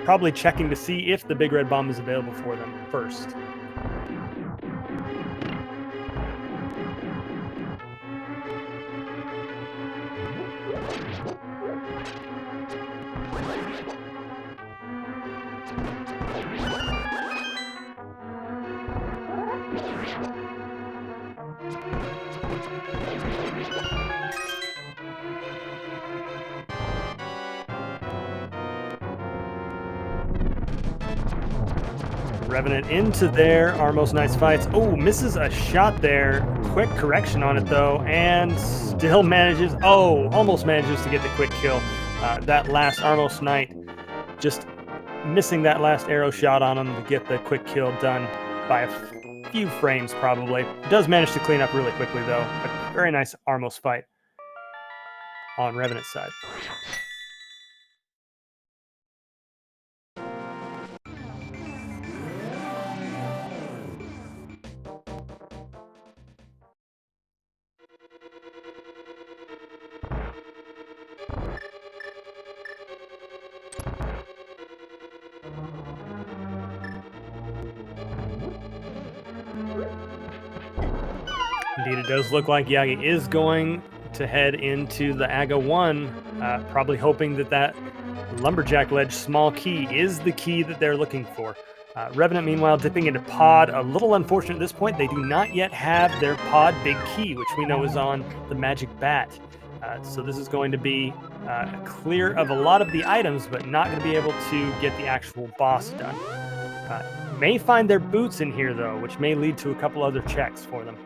Probably checking to see if the big red bomb is available for them first. Revenant into there. Armos Knights fights. Oh, misses a shot there. Quick correction on it, though, and still manages... Oh, almost manages to get the quick kill. That last Armos Knight just missing that last arrow shot on him to get the quick kill done by a few frames, probably. Does manage to clean up really quickly, though. A very nice Armos fight on Revenant's side. Indeed, it does look like Yagi is going to head into the AGA 1, probably hoping that that Lumberjack ledge small key is the key that they're looking for. Revenant, meanwhile, dipping into pod. A little unfortunate at this point. They do not yet have their pod big key, which we know is on the magic bat. So this is going to be clear of a lot of the items, but not going to be able to get the actual boss done. May find their boots in here, though, which may lead to a couple other checks for them.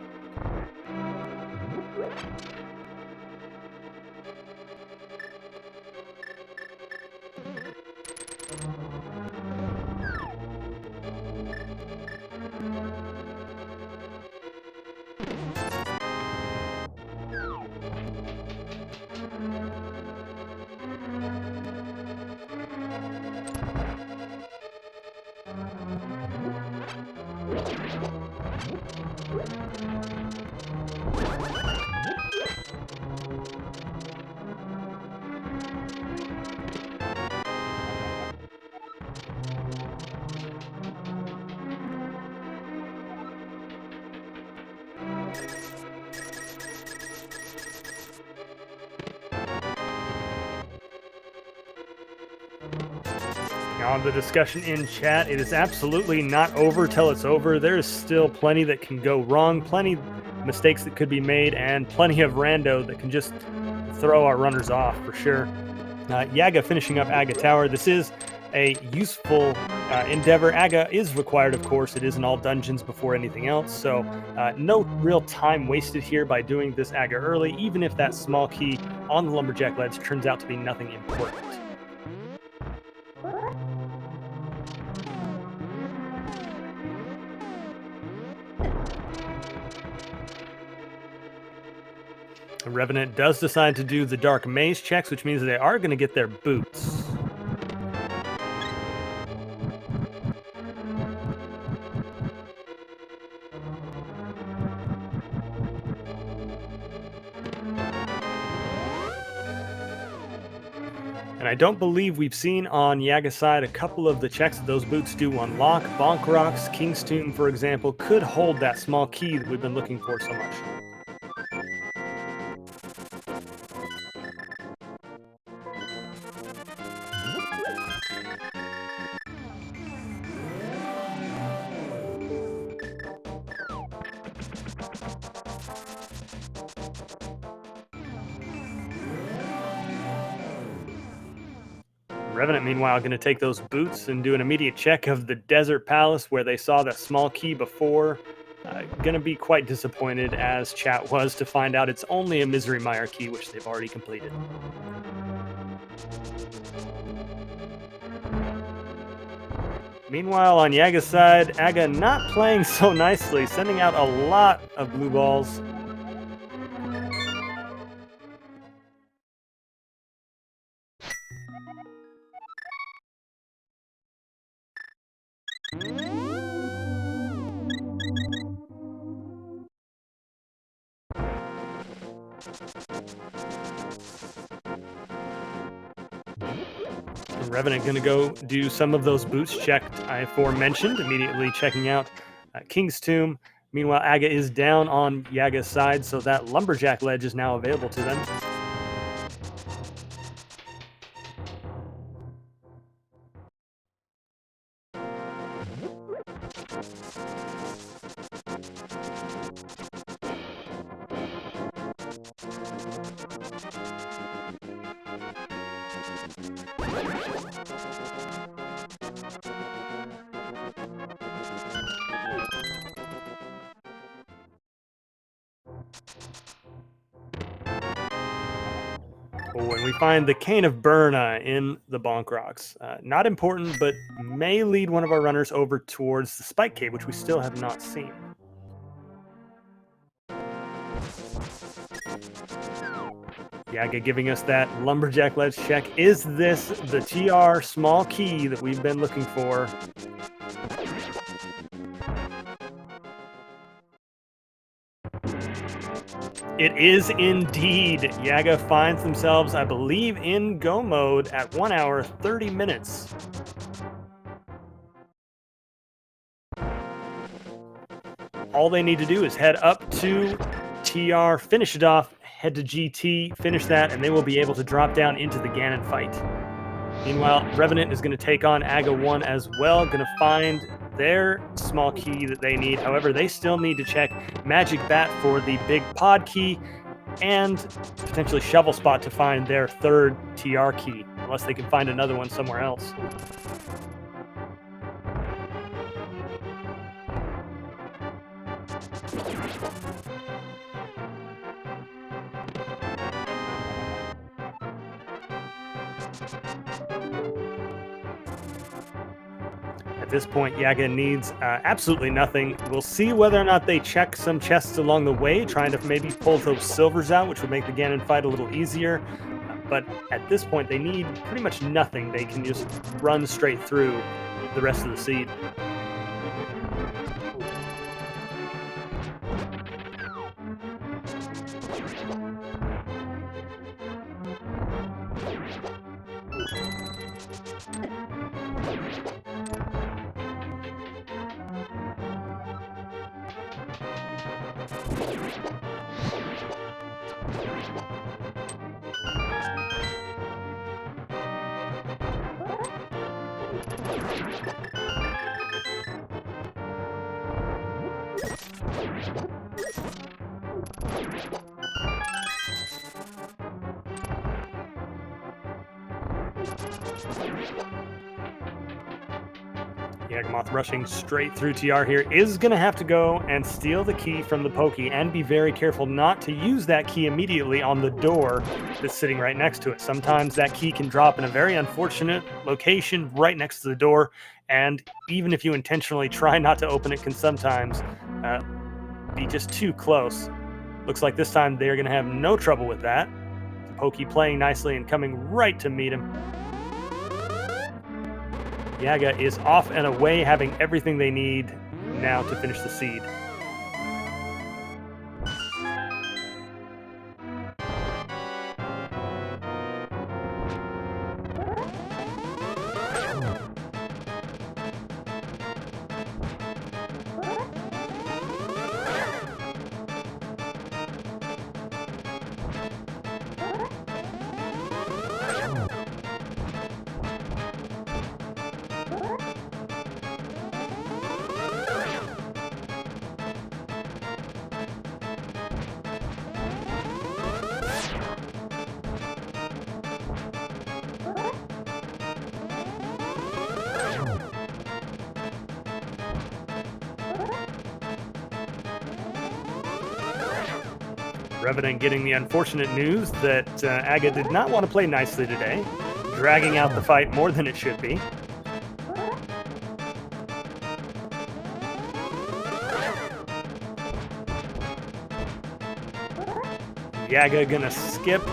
On the discussion in chat, it is absolutely not over till it's over. There is still plenty that can go wrong, plenty mistakes that could be made, and plenty of rando that can just throw our runners off for sure. Yaga finishing up Aga Tower. This is a useful endeavor. Aga is required, of course. It is in all dungeons before anything else, so no real time wasted here by doing this Aga early, even if that small key on the Lumberjack ledge turns out to be nothing important. Revenant does decide to do the Dark Maze checks, which means they are going to get their boots. And I don't believe we've seen on Yaga's side a couple of the checks that those boots do unlock. Bonk Rocks, King's Tomb, for example, could hold that small key that we've been looking for so much. Revenant, meanwhile, going to take those boots and do an immediate check of the Desert Palace where they saw that small key before. Going to be quite disappointed, as chat was, to find out it's only a Misery Mire key, which they've already completed. Meanwhile, on Yaga's side, Aga not playing so nicely, sending out a lot of blue balls. Revenant going to go do some of those boots checked I aforementioned, immediately checking out King's Tomb. Meanwhile, Aga is down on Yaga's side, so that Lumberjack ledge is now available to them. Oh, and we find the Cane of Burna in the Bonk Rocks. Not important, but may lead one of our runners over towards the Spike Cave, which we still have not seen. Yaga giving us that Lumberjack ledge check. Is this the TR small key that we've been looking for? It is indeed. Yaga finds themselves, I believe, in go mode at 1 hour, 30 minutes. All they need to do is head up to TR, finish it off, head to GT, finish that, and they will be able to drop down into the Ganon fight. Meanwhile, Revenant is going to take on Aga 1 as well, going to find their small key that they need. However, they still need to check Magic Bat for the big pod key and potentially Shovel Spot to find their third TR key, unless they can find another one somewhere else. At this point, Yaga needs absolutely nothing. We'll see whether or not they check some chests along the way, trying to maybe pull those silvers out, which would make the Ganon fight a little easier. But at this point, they need pretty much nothing. They can just run straight through the rest of the seed. Yawgmoth rushing straight through TR here is going to have to go and steal the key from the Pokey and be very careful not to use that key immediately on the door that's sitting right next to it. Sometimes that key can drop in a very unfortunate location right next to the door, and even if you intentionally try not to open it, can sometimes be just too close. Looks like this time they're going to have no trouble with that. The Pokey playing nicely and coming right to meet him. Yaga is off and away, having everything they need now to finish the seed. Revenant getting the unfortunate news that Aga did not want to play nicely today, dragging out the fight more than it should be. Yaga gonna skip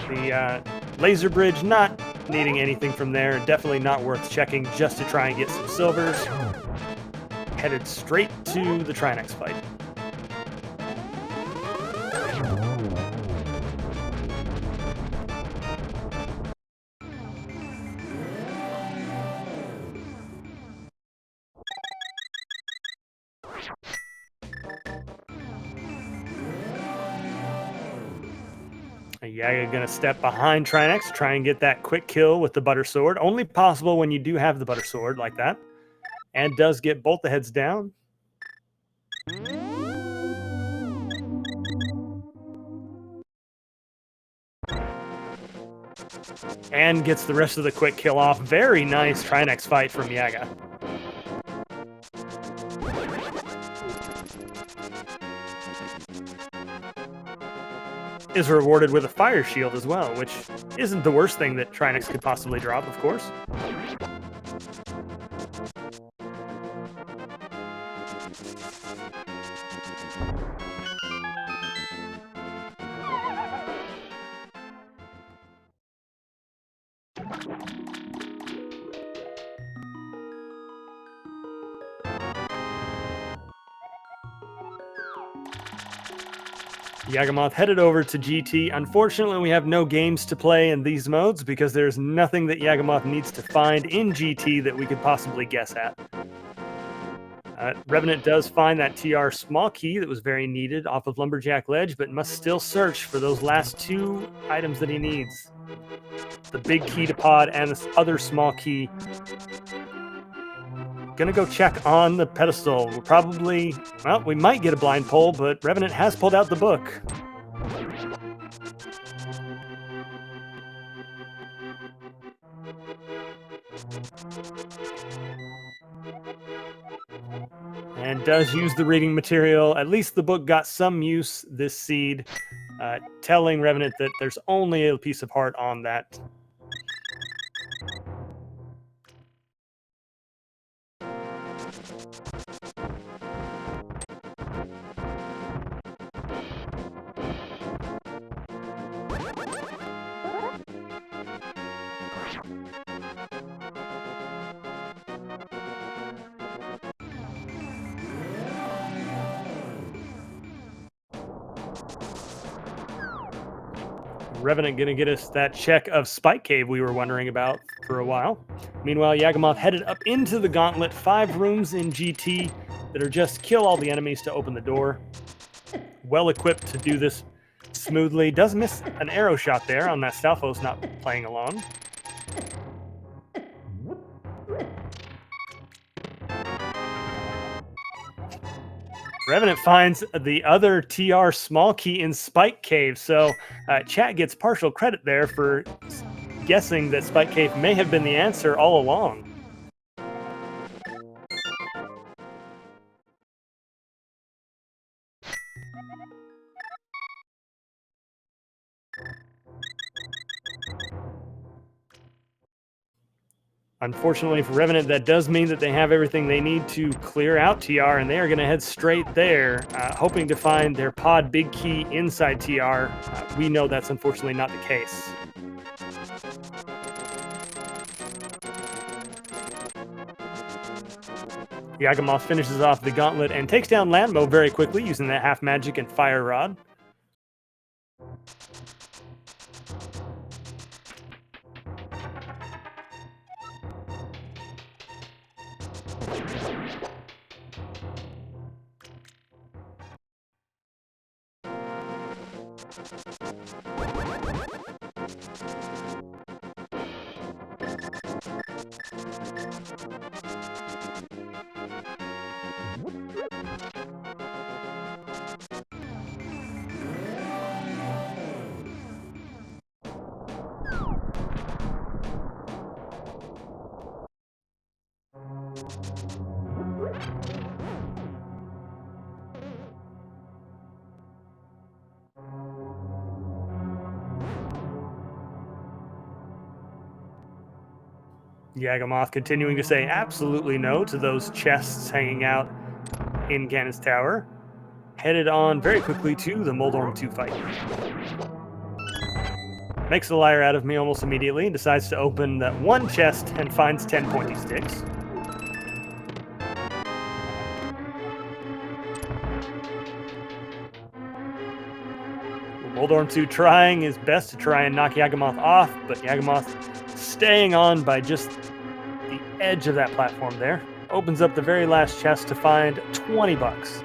the laser bridge, not needing anything from there. Definitely not worth checking just to try and get some silvers. Headed straight to the Trinex fight. Yaga gonna step behind Trinex, try and get that quick kill with the butter sword. Only possible when you do have the butter sword like that. And does get both the heads down. And gets the rest of the quick kill off. Very nice Trinex fight from Yaga. Is rewarded with a fire shield as well, which isn't the worst thing that Trinex could possibly drop, of course. Yagamoth headed over to GT. Unfortunately, we have no games to play in these modes because there's nothing that Yagamoth needs to find in GT that we could possibly guess at. Revenant does find that TR small key that was very needed off of Lumberjack Ledge, but must still search for those last two items that he needs. The big key to pod and this other small key. Gonna go check on the pedestal. We'll probably, well, we might get a blind pull, but Revenant has pulled out the book. And does use the reading material. At least the book got some use this seed, telling Revenant that there's only a piece of heart on that. Revenant gonna get us that check of Spike Cave we were wondering about for a while. Meanwhile, Yagamoth headed up into the gauntlet. 5 rooms in GT that are just kill all the enemies to open the door. Well equipped to do this smoothly. Does miss an arrow shot there on that Stalfos not playing along. Revenant finds the other TR small key in Spike Cave, so chat gets partial credit there for guessing that Spike Cave may have been the answer all along. Unfortunately for Revenant, that does mean that they have everything they need to clear out TR, and they are going to head straight there, hoping to find their pod big key inside TR. We know that's unfortunately not the case. Yagamoth finishes off the gauntlet and takes down Landmo very quickly using that half magic and fire rod. Yagamoth continuing to say absolutely no to those chests hanging out in Ganon's tower. Headed on very quickly to the Moldorm 2 fight. Makes a liar out of me almost immediately and decides to open that one chest and finds 10 pointy sticks. Moldorm 2 trying his best to try and knock Yagamoth off, but Yagamoth staying on by just the edge of that platform there. Opens up the very last chest to find 20 bucks.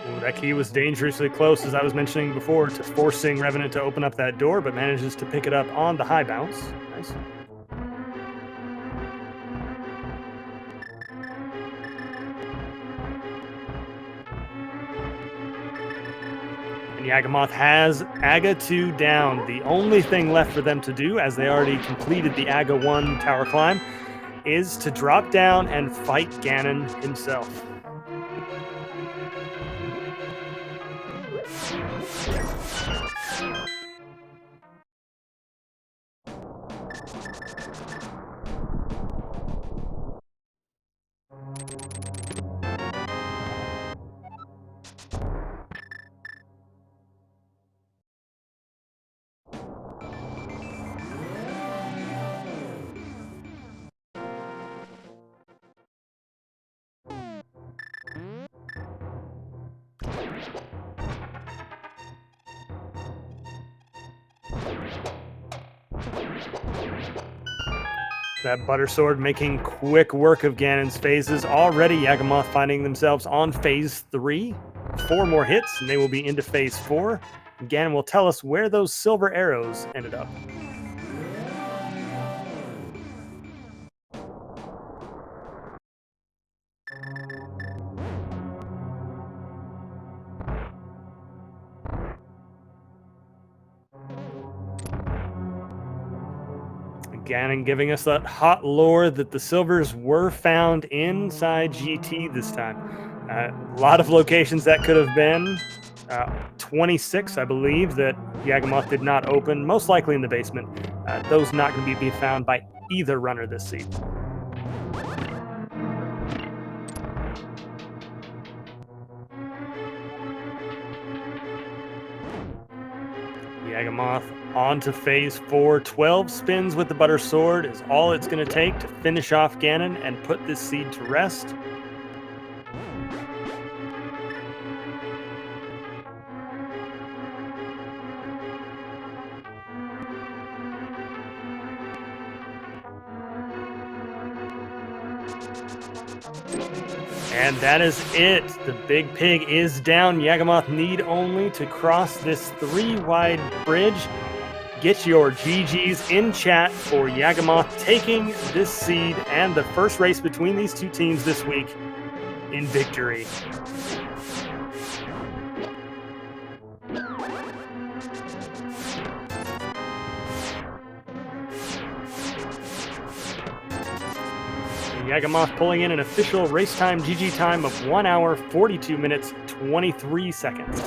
Ooh, that key was dangerously close, as I was mentioning before, to forcing Revenant to open up that door, but manages to pick it up on the high bounce. Nice. And Yagamoth has Aga 2 down. The only thing left for them to do, as they already completed the Aga 1 tower climb, is to drop down and fight Ganon himself. That Butter Sword making quick work of Ganon's phases. Already Yagamoth finding themselves on phase 3. 4 more hits and they will be into phase 4. Ganon will tell us where those silver arrows ended up. Ganon giving us that hot lore that the silvers were found inside GT this time. A lot of locations that could have been. 26, I believe, that Yagamoth did not open, most likely in the basement. Those not going to be found by either runner this season. Yagamoth on to phase 4. 12 spins with the Butter Sword is all it's going to take to finish off Ganon and put this seed to rest. And that is it. The big pig is down. Yagamoth need only to cross this 3-wide bridge. Get your GGs in chat for Yagamoth taking this seed and the first race between these two teams this week in victory. Yagamoth pulling in an official race time GG time of 1 hour, 42 minutes, 23 seconds.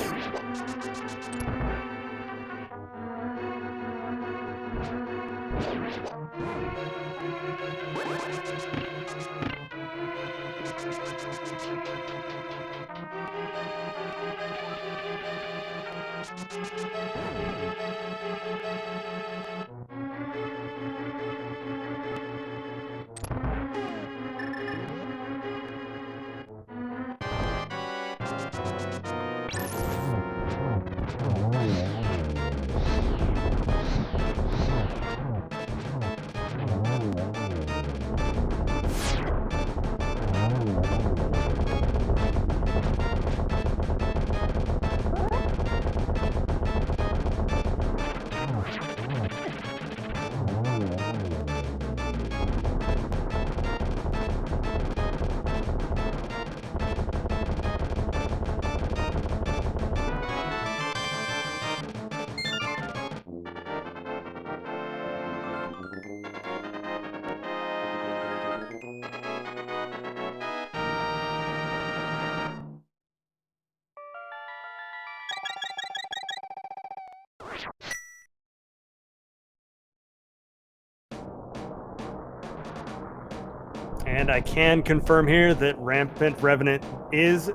And I can confirm here that Rampant Revenant is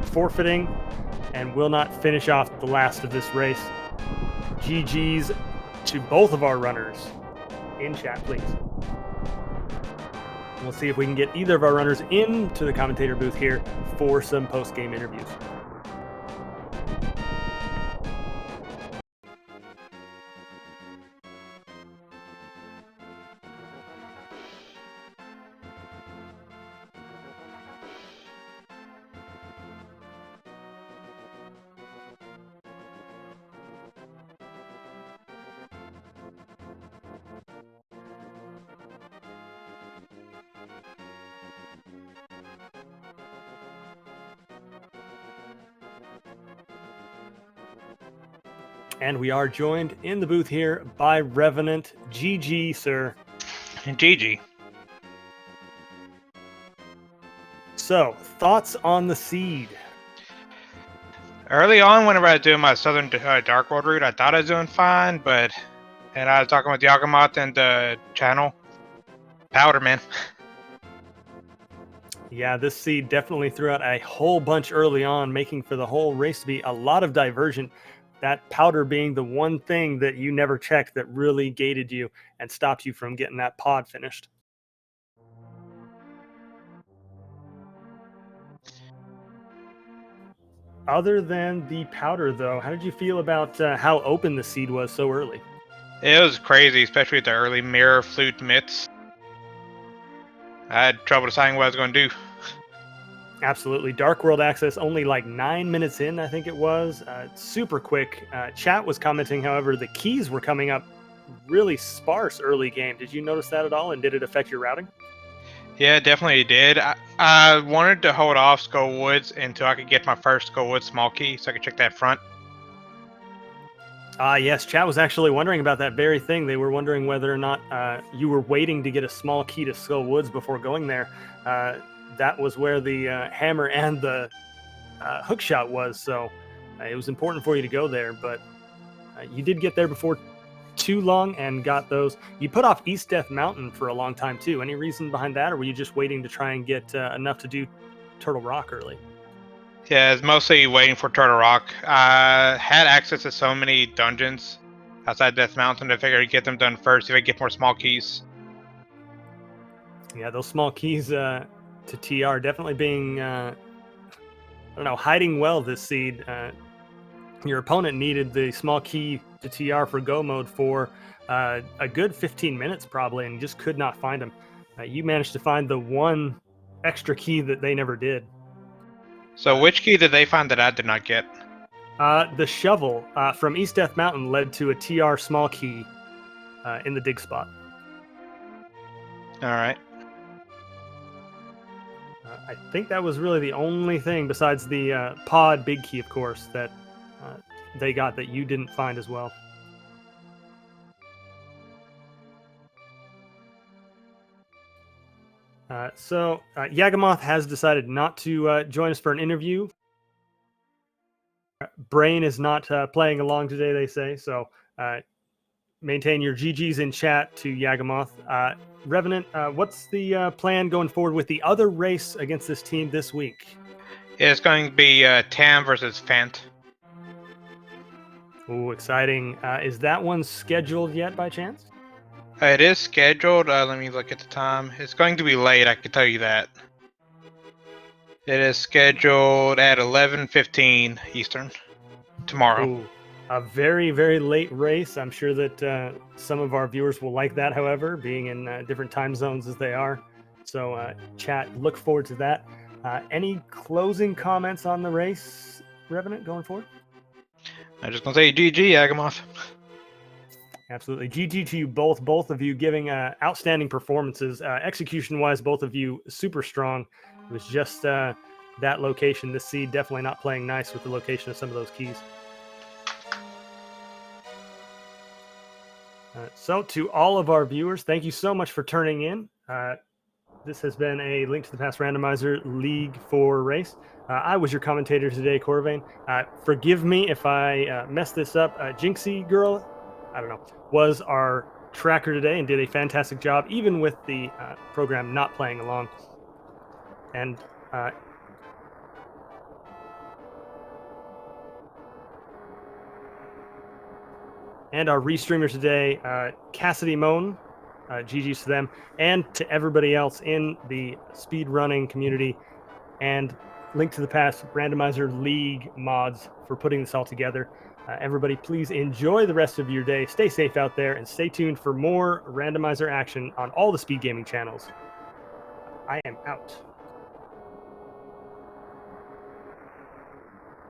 forfeiting and will not finish off the last of this race. GG's to both of our runners. In chat, please. We'll see if we can get either of our runners into the commentator booth here for some post-game interviews. And we are joined in the booth here by Revenant. GG, sir. GG. So, thoughts on the seed? Early on, whenever I was doing my Southern Dark World route, I thought I was doing fine, and I was talking with Yagamoth and the channel. Powder, man. Yeah, this seed definitely threw out a whole bunch early on, making for the whole race to be a lot of divergent. That powder being the one thing that you never checked that really gated you and stopped you from getting that pod finished. Other than the powder, though, how did you feel about how open the seed was so early? It was crazy, especially with the early mirror flute mitts. I had trouble deciding what I was going to do. Absolutely. Dark World access only like 9 minutes in, I think it was. Super quick. Chat was commenting, however, the keys were coming up really sparse early game. Did you notice that at all, and did it affect your routing? Yeah, it definitely did. I wanted to hold off Skull Woods until I could get my first Skull Woods small key, so I could check that front. Yes, chat was actually wondering about that very thing. They were wondering whether or not you were waiting to get a small key to Skull Woods before going there. That was where the hammer and the hook shot was, so it was important for you to go there, but you did get there before too long and got those. You put off East Death Mountain for a long time too. Any reason behind that, or were you just waiting to try and get enough to do Turtle Rock early? Yeah, it's mostly waiting for Turtle Rock. I had access to so many dungeons outside Death Mountain. I figured I'd get them done first if I get more small keys. Yeah, those small keys to TR definitely being, I don't know, hiding well this seed. Your opponent needed the small key to TR for go mode for a good 15 minutes probably, and just could not find them. You managed to find the one extra key that they never did. So which key did they find that I did not get? The shovel from East Death Mountain led to a TR small key in the dig spot. All right. I think that was really the only thing besides the pod big key, of course, that they got that you didn't find as well. So Yagamoth has decided not to join us for an interview. Brain is not playing along today, they say, so maintain your GGs in chat to Yagamoth. Revenant, what's the plan going forward with the other race against this team this week? It's going to be Tam versus Fant. Oh, exciting. Is that one scheduled yet by chance? It is scheduled. Let me look at the time. It's going to be late, I can tell you that. It is scheduled at 11:15 Eastern tomorrow. Ooh, a very, very late race. I'm sure that some of our viewers will like that, however, being in different time zones as they are. So, chat, look forward to that. Any closing comments on the race, Revenant, going forward? I'm just going to say GG, Yagamoth. Absolutely. GG to you both. Both of you giving outstanding performances. Execution-wise, both of you super strong. It was just that location, this seed, definitely not playing nice with the location of some of those keys. So to all of our viewers, thank you so much for turning in. This has been a Link to the Past Randomizer League 4 race. I was your commentator today, Corvain. Forgive me if I messed this up. Jinxie Girl, I don't know, was our tracker today and did a fantastic job, even with the program not playing along. And our restreamers today, Cassidy Moan, GG's to them, and to everybody else in the speedrunning community, and Link to the Past Randomizer League mods for putting this all together. Everybody, please enjoy the rest of your day. Stay safe out there, and stay tuned for more randomizer action on all the Speed Gaming channels. I am out.